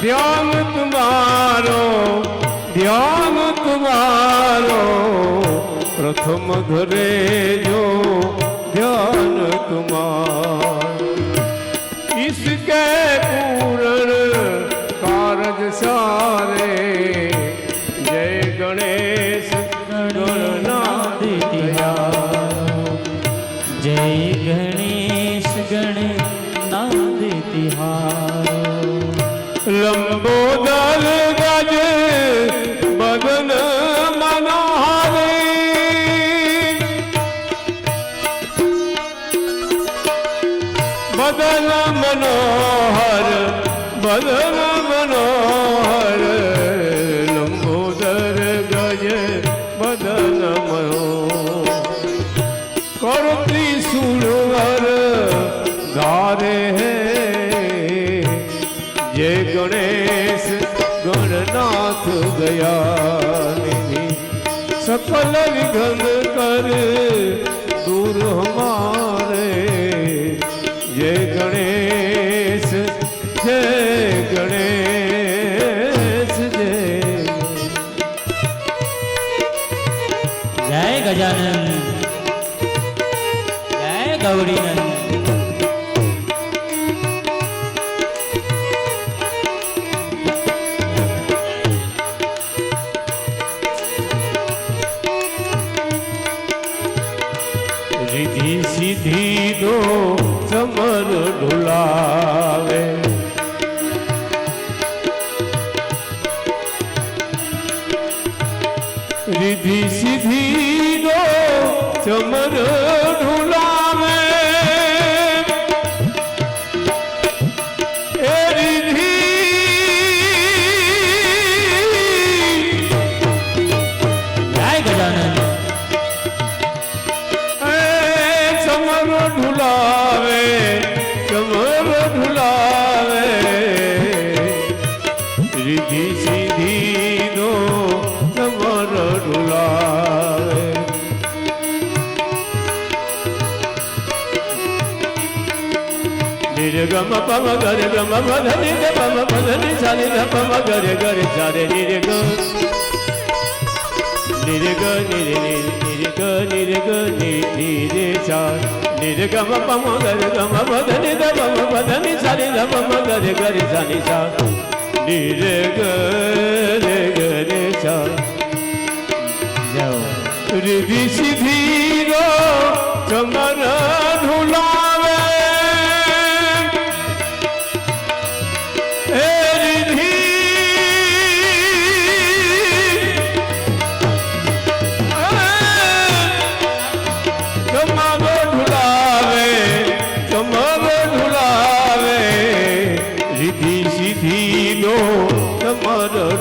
ध्यान तुम्हारो ध्यान तुम्हारो प्रथम घरे जो ध्यान तुम्हारो इसके पूर्ण कारज सारे जय गणेश गणनाथ जय गणेश गणनाथ तिहारो लंबोदर गज बदन मनोहरे बदन मनोहर बदन मनोहर लंबोदर गज बदन मनोहर करती सुरवर गारे हैं जय गणेश गणनाथ दयानिधि सकल विघ्न कर दूर हमारे जय गणेश जय गणेश जय गजानन जय गौरीनंद। रिधि सिद्धि दो समर ढुलावे रिधि सिद्धि दो समर ढुलावे ए रिधि जय गजानन समर ढुलावे समर ढुलावे रिधि सिद्धि दो समर ढुलावे निर्गम पम गर गम पधनि पम पधनि सानि पम गर गर सारे निर्ग निर्ग निर्ग निर्ग निरे सा निर्गम पम गर गम पधनि पम पधनि सानि पम गर गर सानि सा निर्ग रे रे सा जाओ रिधि सिद्धि रो समर ढुलावे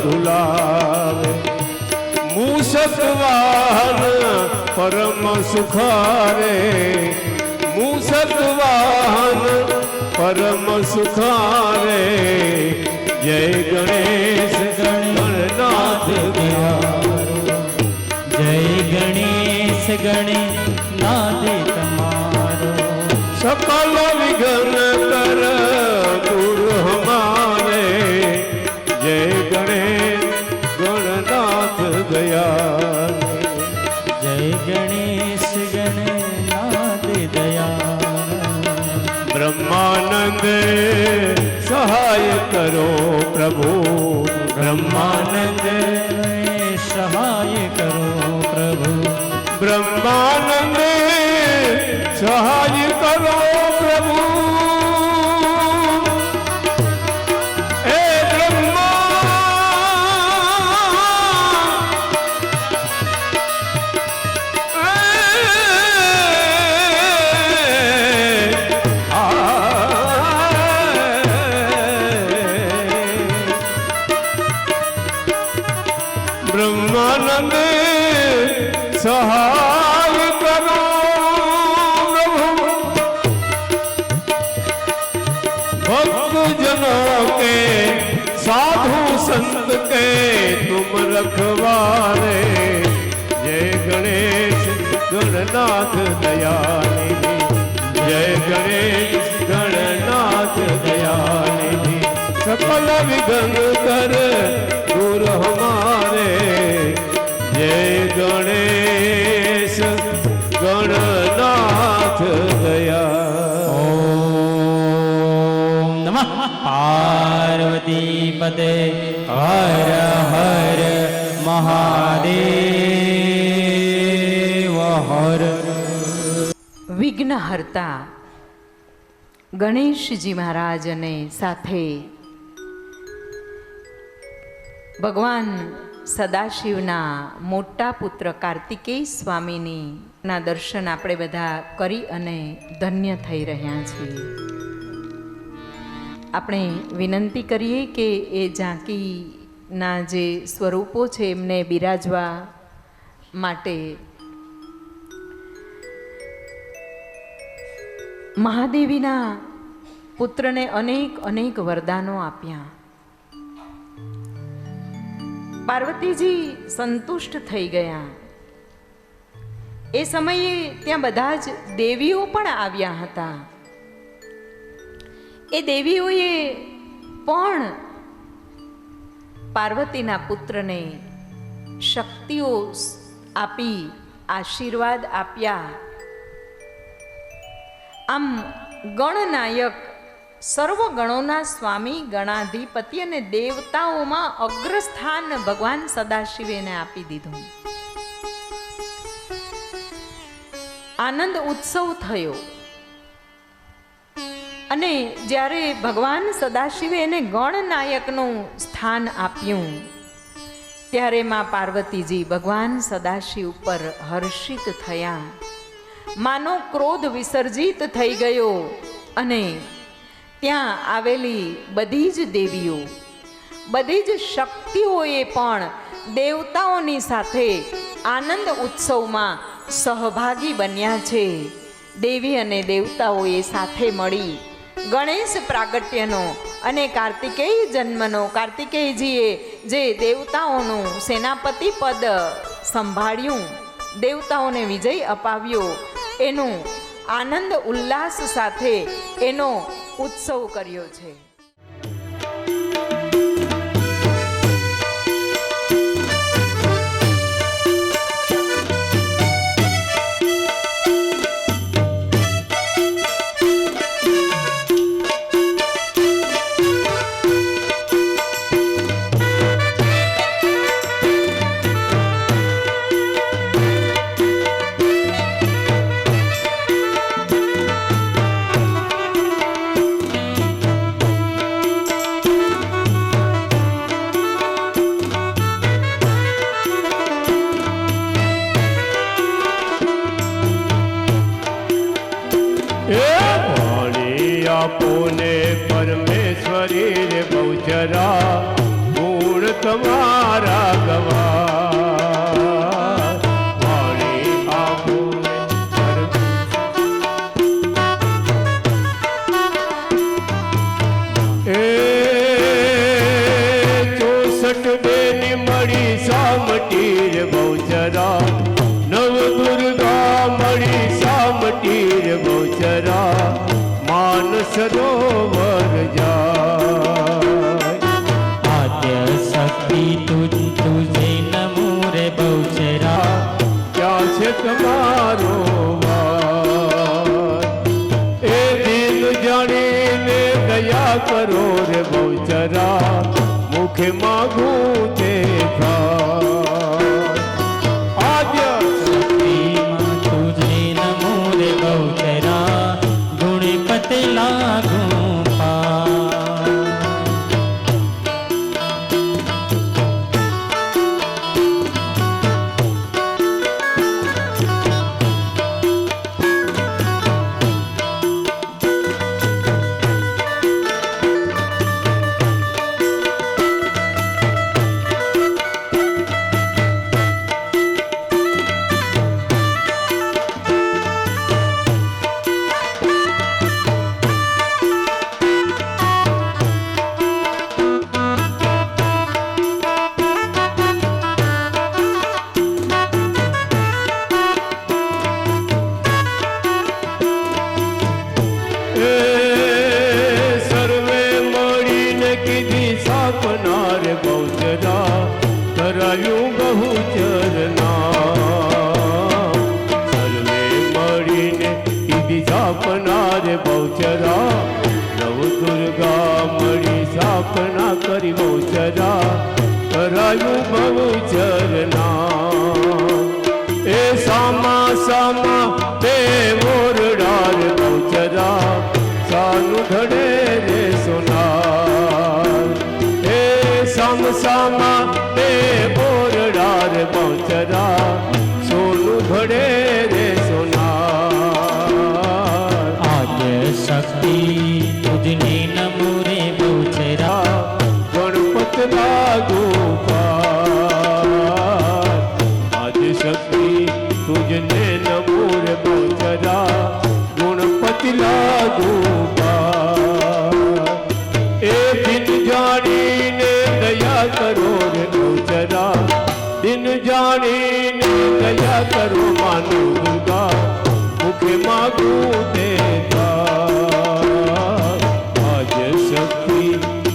ढुलावे मूषक वाहन परम सुखारे मूषक वाहन परम सुखारे जय गणेश गणनाथ दयारो जय गणेश ગણેશ ગણે નાદે તમારો सकल विघ्न कर दूर हमारे जय गणेश गणनाथ दया જય ગણેશ ગણે નાદે દયા ब्रह्मानंद सहाय करो प्रभु બ્રહ્માનંદ સહાય કરો પ્રભુ ब्रह्मानंद सहाय करो प्रभु हे ब्रह्मा ब्रह्मानंद सहाय करो प्रभु भक्त जनों के साधु संत के तुम रखवारे जय गणेश गणनाथ दयानिधि जय गणेश गणनाथ दयानिधि सकल विघ्न कर दूर हमारे जय गणेश गणनाथ दया ઓમ નમઃ પાર્વતી પદે હર હર મહાદેવ હર વિઘ્નહર્તા ગણેશજી મહારાજ અને સાથે ભગવાન સદાશિવના મોટા પુત્ર કાર્તિકેય સ્વામીની ના દર્શન આપણે બધા કરી અને ધન્ય થઈ રહ્યા છીએ. આપણે વિનંતી કરીએ કે એ ઝાંકીના જે સ્વરૂપો છે એમને બિરાજવા માટે મહાદેવીના પુત્રને અનેક અનેક વરદાનો આપ્યા. પાર્વતીજી સંતુષ્ટ થઈ ગયા. એ સમયે ત્યાં બધા જ દેવીઓ પણ આવ્યા હતા. એ દેવીઓએ પણ પાર્વતીના પુત્રને શક્તિઓ આપી આશીર્વાદ આપ્યા. આમ ગણનાયક સર્વ ગણોના સ્વામી ગણાધિપતિ અને દેવતાઓમાં અગ્રસ્થાન ભગવાન સદાશિવે એને આપી દીધું. આનંદ ઉત્સવ થયો અને જ્યારે ભગવાન સદાશિવે એને ગણનાયકનું સ્થાન આપ્યું ત્યારે માં પાર્વતીજી ભગવાન સદાશિવ પર હર્ષિત થયા. માનો ક્રોધ વિસર્જિત થઈ ગયો અને ત્યાં આવેલી બધી જ દેવીઓ બધી જ શક્તિઓએ પણ દેવતાઓની સાથે આનંદ ઉત્સવમાં સહભાગી બન્યા છે. દેવી અને દેવતાઓએ સાથે મળી ગણેશ પ્રાગટ્યનો અને કાર્તિકેય જન્મનો કાર્તિકેયજીએ જે દેવતાઓનું સેનાપતિ પદ સંભાળ્યું દેવતાઓને વિજય અપાવ્યો એનું આનંદ ઉલ્લાસ સાથે એનો ઉત્સવ કર્યો છે. આપોને પરમેશ્વરી રે બહુચરા ગુણ તમારા ગવા વાણી આપોને એ 64 બેની મળી સામટી રે બહુચરા નવ દુર્ગા તીર બહુચરા માન સરોવર જાય આદ્ય શક્તિ તુજે નમો રે બહુચરા ક્યાં છે તમારો વાર એ દિલ જાણીને દયા કરો રે બહુચરા મુખે માગું તે આદ્ય શક્તિમાં તુજે નમો રે બહુચરા ગુણપતિ લાગુ પા સર્વે મળીને કીધી સાપનાર બહુચરા કરાયું બહુચરના સર્વે મળીને કીધી સાપનાર બહુચરા નવ દુર્ગા મળી સ્થાપના કરી બહુચરા કરાયું બહુચરના એ સામા સામા તે મોરડાર બહુચરા સાનું ધડે રે સોનાર એ સામસામા તે મોરડાર બહુચરા સોનું ધડે રે સોનાર આદ્ય શક્તિ તુજને નમો રે બહુચરા ગણપત લાગુ પાર આદ્ય શક્તિ તુજને નમો રે બહુચરા ગુણપતિ લાગુ પાર એ દિન જાણીને દયા કરો રે બહુચરા દિન જાણીને દયા કરો માનો દુર્ગા મુખે માગું તે આજ શક્તિ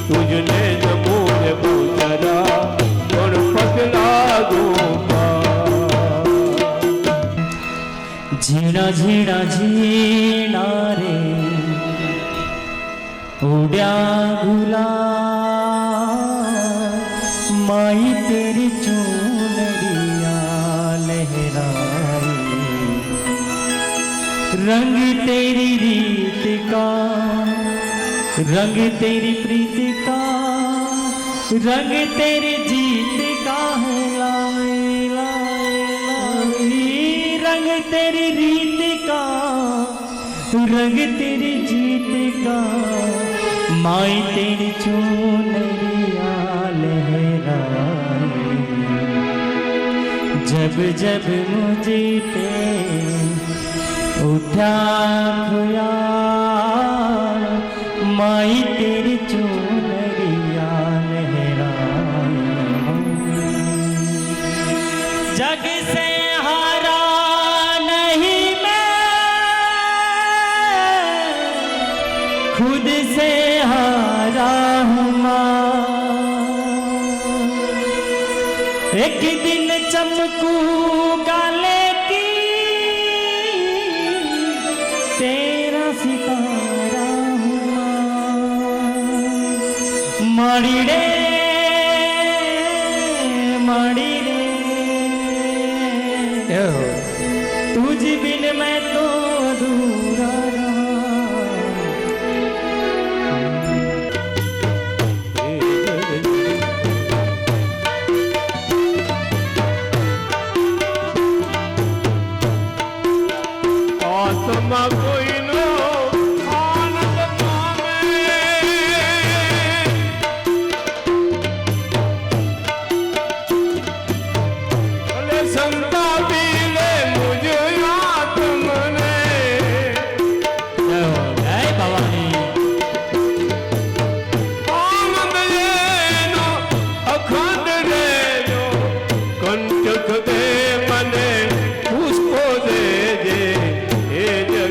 તુજને નમો રે બહુચરા ગણપત લાગુ પાર ઝીણા ઝીણા ઝીણા રે ઉડ્યા ગુલાબ માઈ તેરી ચૂનરિયા લહેરાઈ રંગ તેરી રીત કા रंग तेरी प्रीत का रंग तेरी जीत का है लाए लाए लाए रंग तेरी रीत का रंग तेरी जीत का माई तेरी चूनरिया लहराए जब जब मुझे पे उठा खुयाल माई तेरी चूनरिया लहराए जग से हारा नहीं मैं खुद से हारा हूँ माँ एक दिन चमकूगा लेकिन तेरा सितारा हूँ माड़ी रे तुझ बिन मैं तो अधूरा रहा આત્મા કોઈનો આનંદ પામે ભલે સંતાપી લે મુજ આત્મને જય ભવાની આનંદ એનો અખંડ રેજો કંટક દે મને પુષ્પો દેજે એ જગ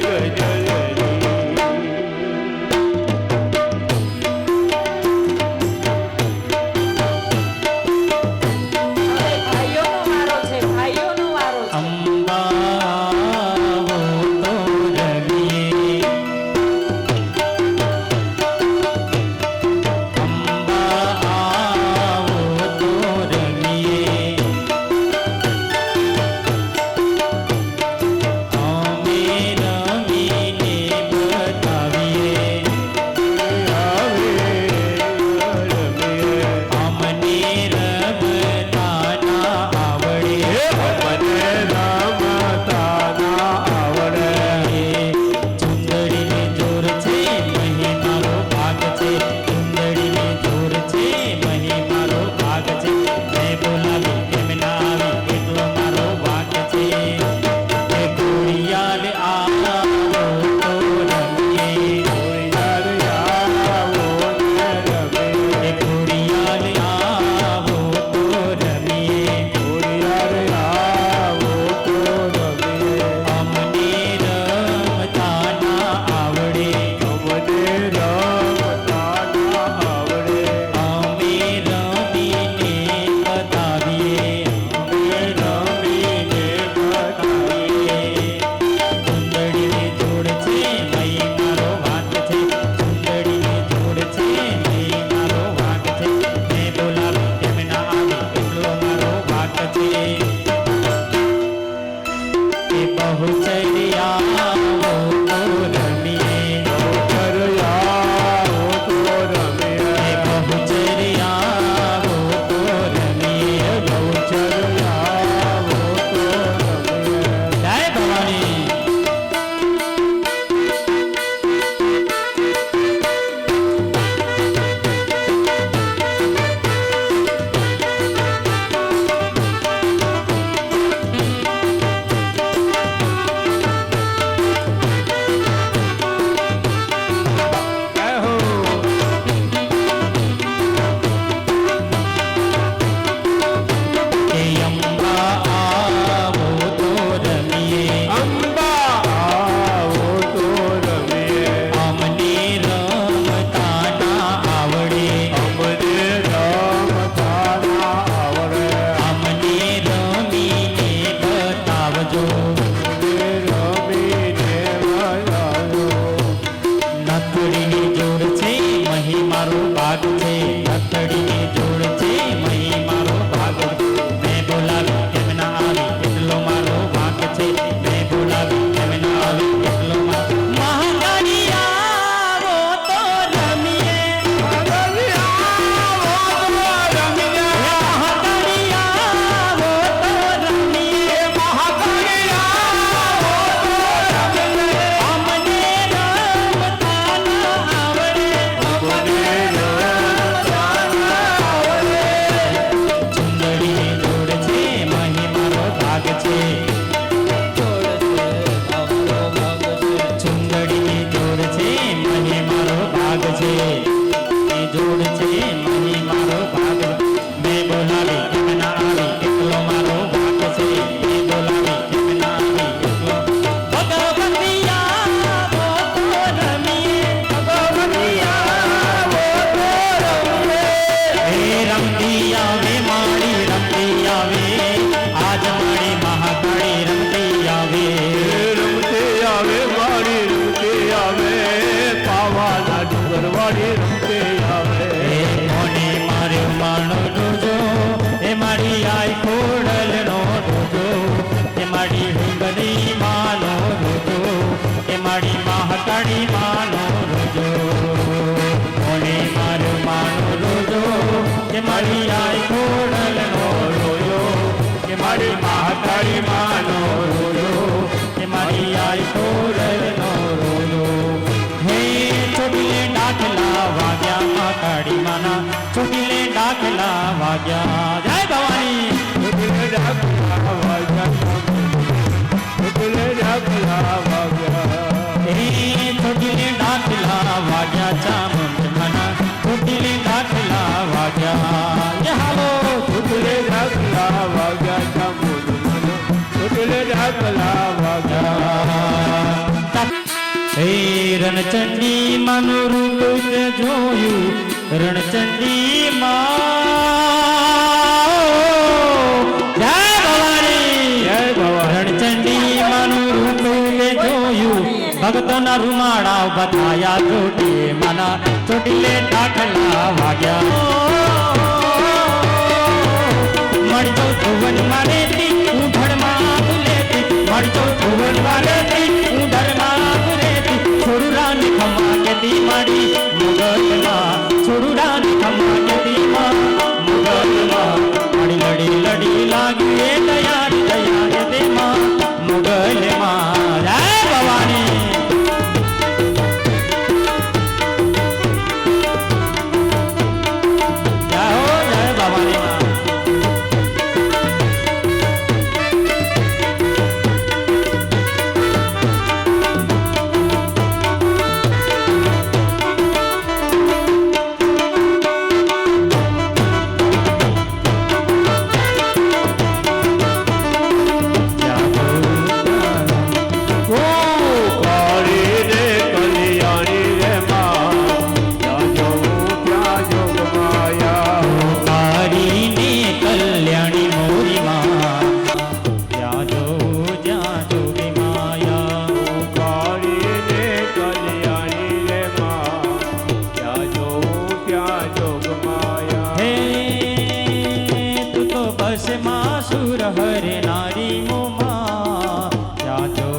મારી હુંગરી માનો રોજો એ મારી મહાકાળી માનો રોજો ઓને મારો માનો રોજો કે મારી આઈ ખોડલનો રોજો કે મારી મહાકાળી માનો રોજો કે મારી આઈ ખોડલનો રોજો હે ચોટીલે દાખલા વાગ્યા મહાકાળી માના ચોટીલે દાખલા વાગ્યા જય ભવાની ચોટીલે દાખલા વાગ્યા ચોટીલે દાખલા વાગ્યા હે ચોટીલે દાખલા વાગ્યા ચામુંડ મના ચોટીલે દાખલા વાગ્યા જય હાલો ચોટીલે દાખલા વાગ્યા ચામુંડ મને ચોટીલે દાખલા વાગ્યા હે રણચંડી માનું રૂપ તે જોયું રણચંડી માં જય ભવાની જય ભવાની રણચંડી માનું રૂપ તે જોયું ભક્તોના રૂમાળા બતાયા ચોટી માના ચોટીલે દાખલા વાગ્યા મળજો ભુવન મારેતી હું ધડમાં ભૂલેતી મળજો ભુવન મારેતી હું ધડમાં ભૂલેતી છોડું રાની ખમા કેતી માડી મુગલમાં છોડું રાની ખમા કેતી માં મુગલમાં માડી લડી લડી લાગી એ દયા કેતી માં મુગલમાં જય ભવાની જય હો જય ભવાની માં કાળી રે કલ્યાણી રે માં ત્યાં જવું ત્યાં જોગ માયા કાળીને કલ્યાણી મોરી માં ત્યાં જો જ્યાં જોગી માયા કાળી રે કલ્યાણી રે માં ત્યાં જવું ત્યાં જોગ માયા હે તું તો બસ માં સુર હરે નારી મોમાં ત્યાં જો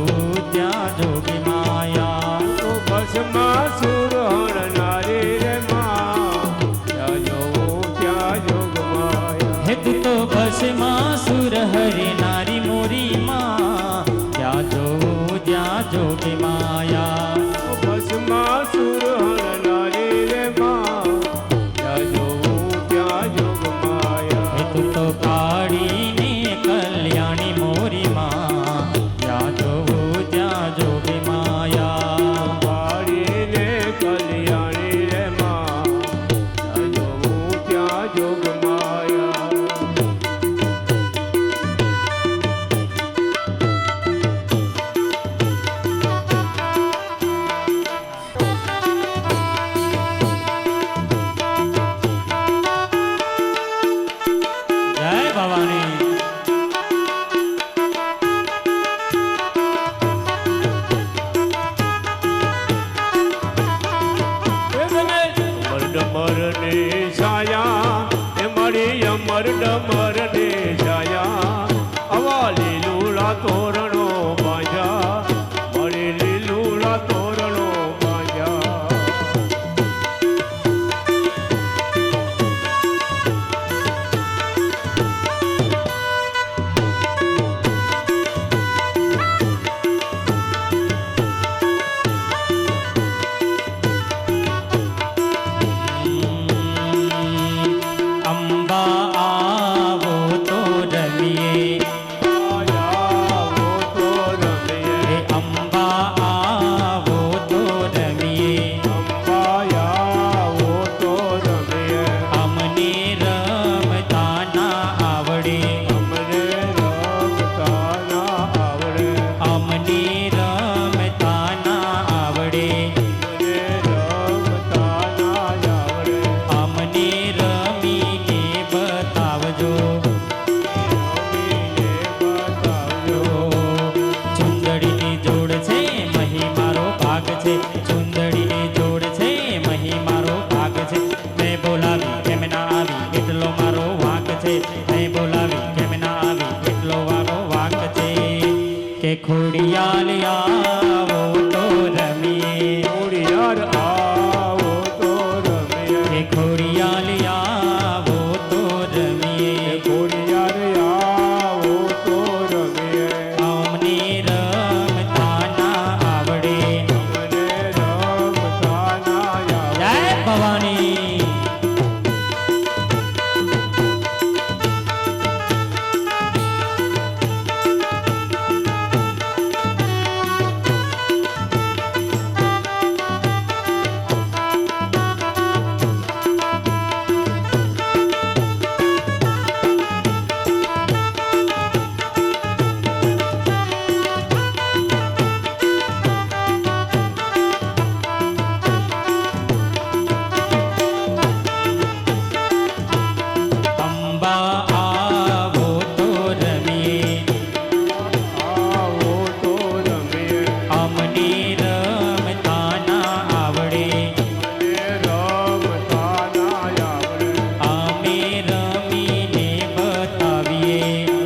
ત્યાં જોગી માયા તો બસમાં સુર હરનારી રે માં ત્યાં જવું ત્યાં જોગ માયા હે તું તો બસ માં સુર હરે નારી મોરી માં ત્યાં જો જ્યાં જોગી માયા બસમાં સુર હરનારી રે માં ત્યાં જવું ત્યાં જોગ માયા હે તું તો કાળીને કલ્યાણી મોરી માં ત્યાં જોવું ત્યાં જોગી માયા કાળીને કલ્યાણી રે માં ત્યાં જવું ત્યાં જોગ માયા જય ભવાની અમર ડમર ને છાયા એ મળી અમર ડમર ને છાયા આવા લીલુડા તોરણો બાજા મળી લીલુડા તોરણો બાજા અંબા આવો તો રમીએ આવો કે ખોડિયાલ આવો તો રમીએ ખોડિયાર આવો તો રમીએ કે ખોડિયાલ આવો તો રમીએ ખોડિયાર આવો તો રમીએ અમને રમતા ના આવડે મને રમતા ના આવડે જય ભવાની અંબા આવો તો રમીએ આવો તો રમીએ અમને રમતા ના આવડે મને રમતા ના આવડે અમે રમીને બતાવીએ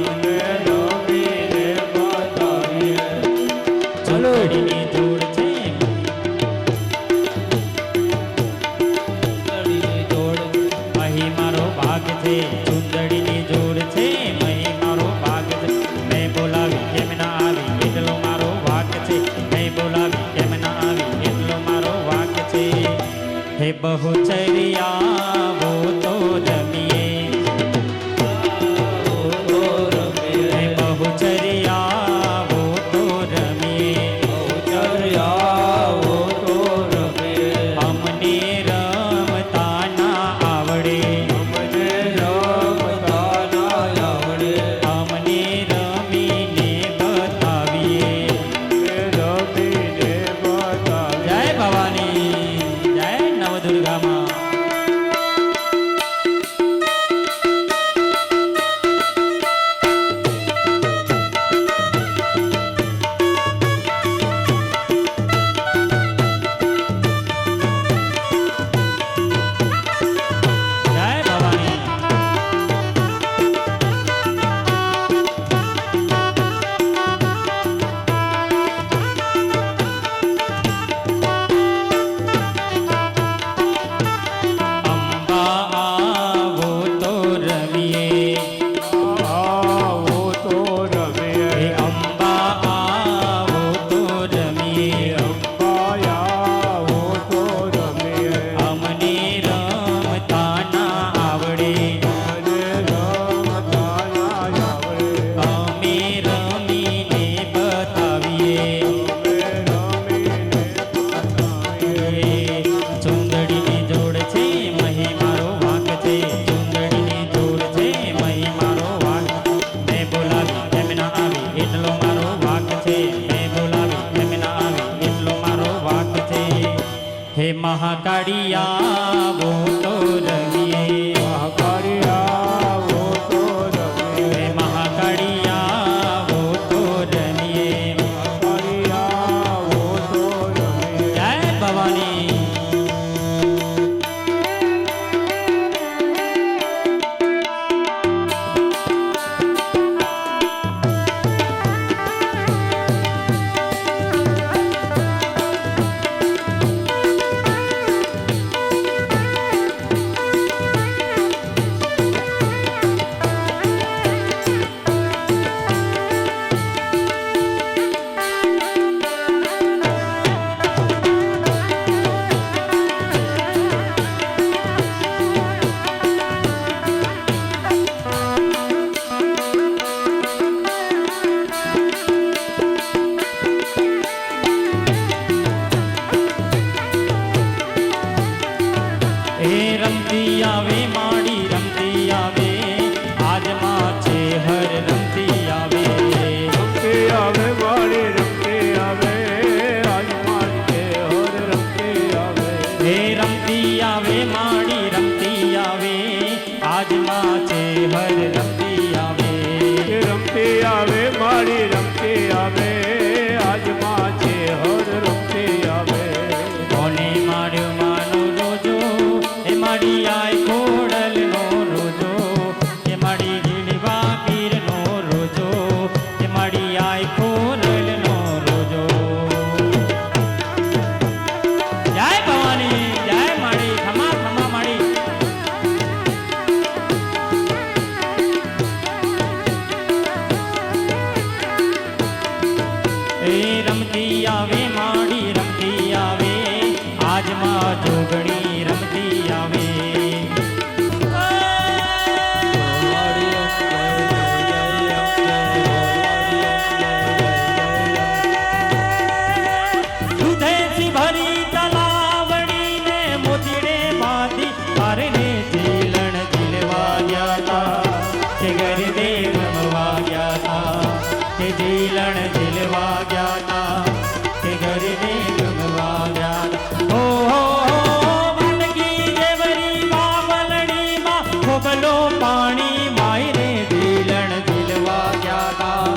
મને રમીને બતાવીએ ચૂંદડીની જોડ છે અહીં મારો ભાગ છે ચૂંદડીની જોડ છે અહીં મારો ભાગ છે મેં બોલાવી કેમ ના આવી એટલો મારો વાક છે મેં બોલાવી કેમ ના આવી એટલો મારો વાક છે હે બહુચરિયાવો તો રમીએ હે બહુચરિયાવો તો રમીએ આવો તો રમીએ અમને રમતા ના આવડે મને રમતા ના આવડે અમને રમીને બતાવીએ રમીને બતાવીએ જય ભવાની જય નવદુર્ગામાં જય ભવાની અંબા આવો તો રમીએ આવો તો હે રમીએ અંબા આવો તો રમીએ અંબા આવો તો રમીએ અમને રમતા ના આવડે મને રમતા ના આવડે અમે રમીને બતાવીએ રમીને બતાવીએ ચૂંદડીની જોડ છે મહી મારો વાંક છે ચૂંદડીની જોડ છે મહી મારો વાંક મેં બોલાવી કેમ ના આવી એટલો મારો વાંક છે મેં બોલાવી કેમ ના આવી એટલો મારો વાંક છે હે મહાકાળિયાવો તો રમીએ મહાકાળી આવો તો રમીએ હે મહાકાળિયાવો તો રમીએ મહાકાળી આવો તો રમીએ જય ભવાની એ રમતી આવે માડી રમતી આવે આજમાં જોગણી રમતી આવે દૂધેથી ભરી તલાવડી ને મોતીડે બાંધી પારને જીલણ જીલવા ગયા તા કે ગરબે રમવા ગયા તા કે જીલણ જીલવા ગયા તા કે ગરબે રમવા ગયા તા હો વાનગી જેવરી બાવલડી માં ખોબલો પાણી માયરે જીલણ જીલવા ગયા તા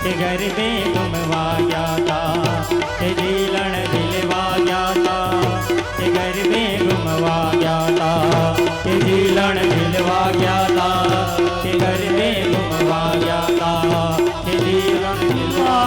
કે ગરબે રમવા ગયા તા કે જીલણ જીલવા ગયા તા કે ગરબે રમવા ગયા તા કે જીલણ જીલવા ગયા તા કે ગરબે રમવા ગયા તા કે જીલણ જીલવા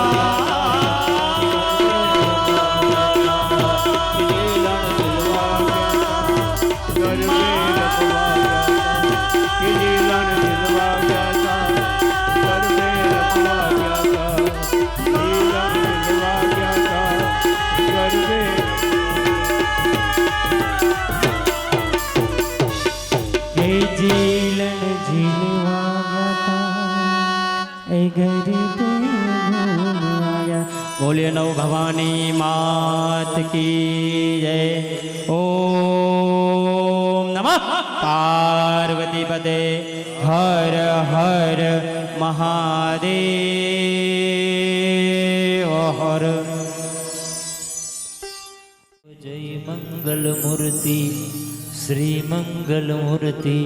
એ જીલણ જીલવા ગયા એ ગરબે રમવા ગયા બોલે નવ ભવાની માત કી જય ઓમ નમઃ પાર્વતી પદે હર હર મહાદેવ હર જય મંગલ મૂર્તિ શ્રી મંગલ મૂર્તિ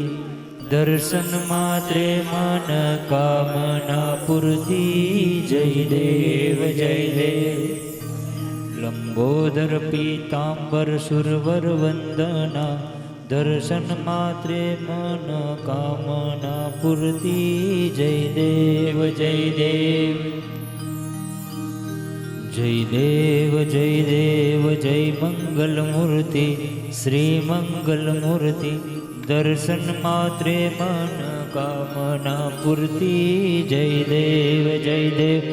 દર્શન માત્રે મન કામના પૂર્તિ જય દેવ લંબોદર પીતાંબર સુરવર વંદના દર્શન માત્રે મન કામના પૂર્તિ જય દેવ જય દેવ જય મંગલ મૂર્તિ શ્રી મંગલ મૂર્તિ દર્શન માત્રે મન કામના પૂર્તિ જય દેવ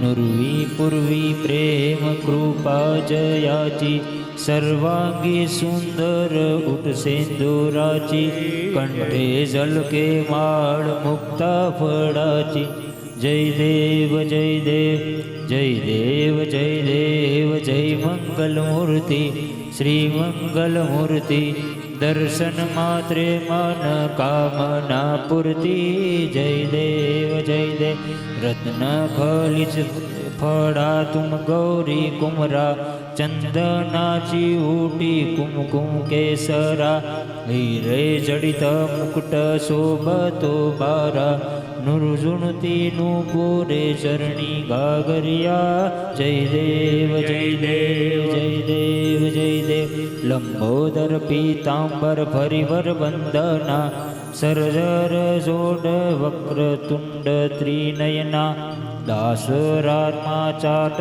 નુર્વી પૂર્વી પ્રેમ કૃપા જયાચી સર્વાંગી સુંદર ઉઠસેન્દુરાચી કંઠે ઝલકે માળ મુક્તા ફળાચી જય દેવ જય મંગલ મૂર્તિ શ્રી મંગલ મૂર્તિ દર્શન માત્રે મન કામના પૂર્તિ જય દેવ રત્ન ખલિજ ફળા તુમ ગૌરી કુમરા ચંદનાચી ઊટી કુમકુમ કેસરા હીરે જડિત મુકુટ શોભતો બારા નુરજુણતી નુપુરે ચરણી ગાગરિયા જય દેવ લંબોદર પીતાંબર ફરિવર વંદના સરજર જોડ વક્ર તુંડ ત્રિનયના દાસરાત્મા ચાટ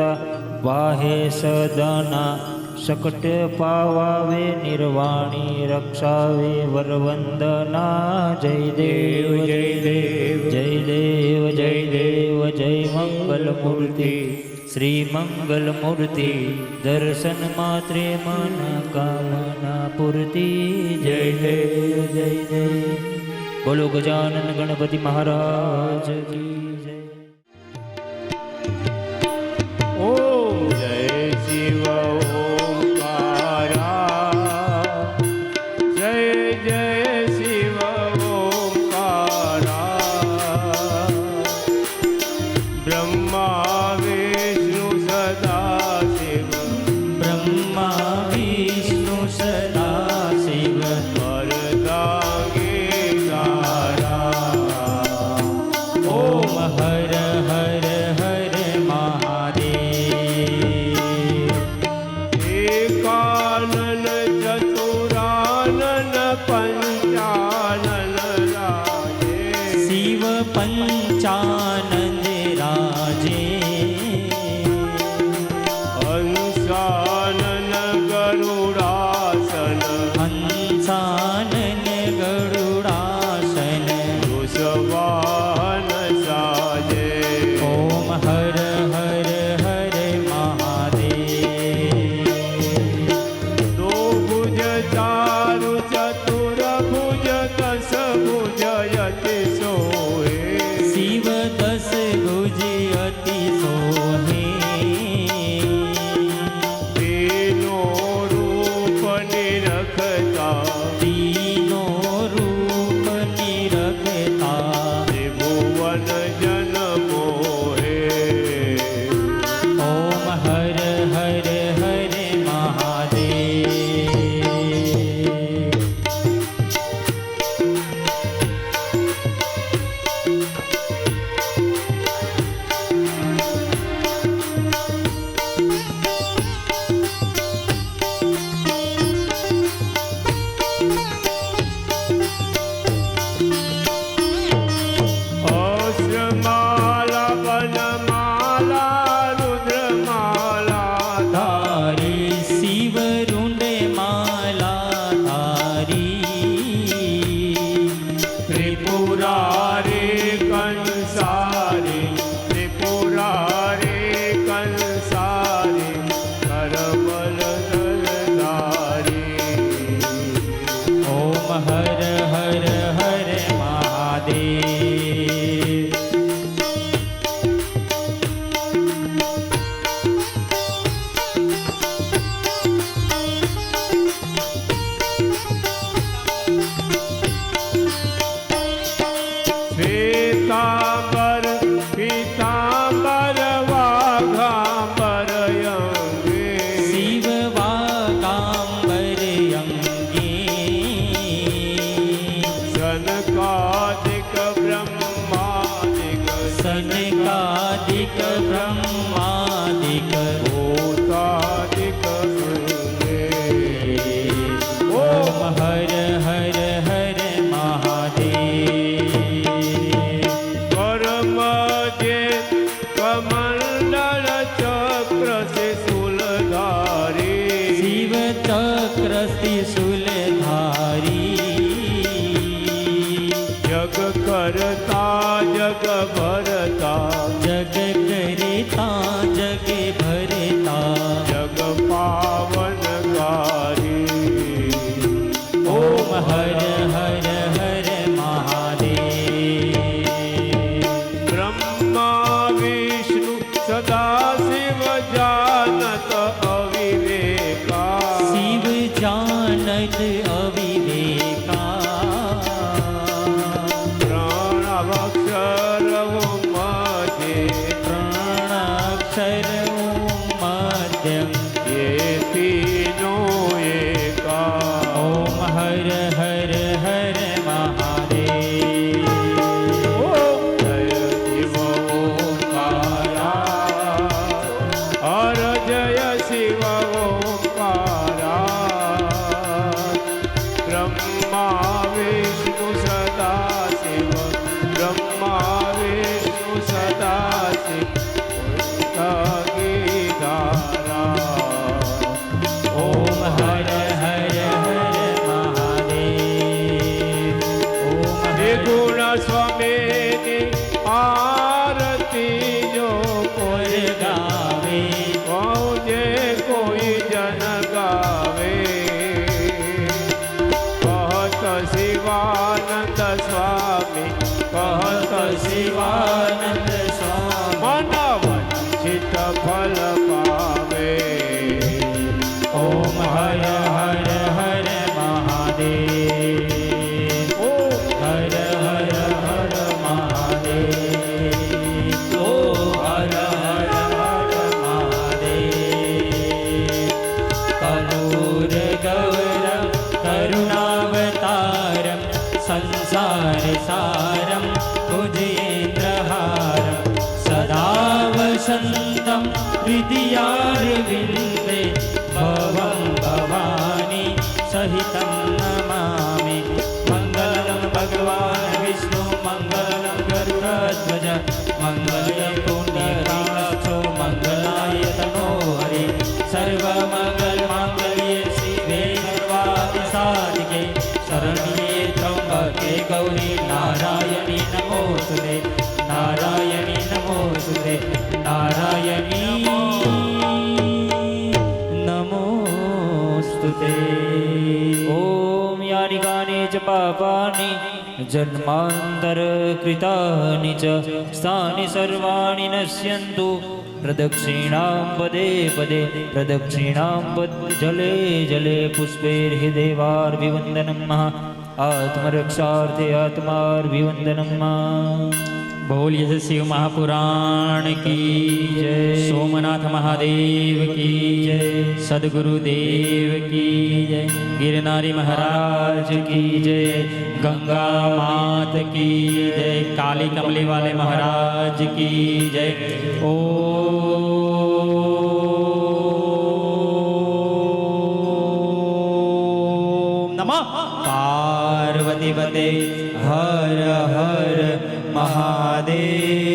વાહે સદના શકટ પાવાવે નિર્વાણી રક્ષાવે વરવંદના જય દેવ જય મંગલ મૂર્તિ શ્રી મંગલ મૂર્તિ દર્શન માત્રે મન કામના પૂર્તિ જય દેવ બોલો ગજાનન ગણપતિ મહારાજ કી જય ઓમ જય શિવ ઓમકારા જય જય શિવ ઓમકારા બ્રહ્મા વિષ્ણુ સદા શિવ બ્રહ્મા વિષ્ણુ સદા શિવ વરદાંગે તારા ઓમ હર હર હર મહાદેવ એકાનન ચતુરાનન પંચાનન રાજે શિવ પંચાનંદ રાજે ભૂતાદિક ભૂતાદિક સુરે ઓમ હર હર હર મહાદેવ કર્મ જે કમંડળ ચક્ર સે સુલધારી શિવ ચક્ર ત્રિશુલધારી જગ કરતા જગ ભરતા જગ કરતા જગ ભરતા જગ પાવનકારી ઓમ હર હર હર મહાદેવ બ્રહ્મા વિષ્ણુ સદા શિવ જાનત અવિવેકા શિવ જાનત અવિવેકા પ્રણવક્ષર મધ્યે પ્રણાક્ષર મધ્યમ એતીનો એકા ઓમ હર હર હર મહાદેવ ઓમ જય શિવ ઓંકારા હર જય શિવ ઓંકારા બ્રહ્મા વિષ્ણુ સદા શિવ બ્રહ્મા વિષ્ણુ સદા શિવ ગીધારા ઓમ હર હર હર મહાદેવ ઓમ હર નિર્ગુણ સ્વામીની આરતી જો કોઈ ગાવે જે કોઈ જન ગાવે કહત શિવાનંદ સ્વામી કહત શિવાનંદ સ્વામી મન વંચિત ફલ પાવે ઓમ હર હર હર મહાદેવ ઓમ હર હર હર મહાદેવ ઓમ હર હર હર મહાદેવ કપૂર ગૌરમ કરુણાવતારમ સંસાર સારમ ભુજેન્દ્રહારમ સદા વસંતમ હૃદયારવિંદે ભવં ભવાની સહિતમ નમામિ મંગલમ ભગવાન વિષ્ણુ મંગલમ ગરુડધ્વજ મંગલમ પુણ્યરાક્ષો મંગલાય તનો હરે સર્વમંગલ માંગલ્યે શિવે સર્વાર્થ સાધિકે શરણ્યે ત્રંબકે ગૌરી નારાયણી નમોસ્તુતે નારાયણી નમોસ્તુતે નારાયણી નમોસ્તુતે ઓમ યાની કાની ચ પાપાની જન્માંતર કૃતાની ચ સ્થાની સર્વાણિ નશ્યન્તુ પ્રદક્ષિણાં પદે પદે પ્રદક્ષિણાં પદ જલે જલે પુષ્પૈર્હૃદેવાર્વિવંદનમ આત્મરક્ષાર્થે આત્માર્વિવંદનમ બોલીએ શિવ મહાપુરાણ કી જય સોમનાથ મહાદેવ કી જય સદગુરુદેવ કી જય ગિરનારી મહારાજ કી જય ગંગા માત કી જય કાલી કમલી વાલે મહારાજ કી જય ઓમ નમઃ પાર્વતી પતે હર હર મહાદેવ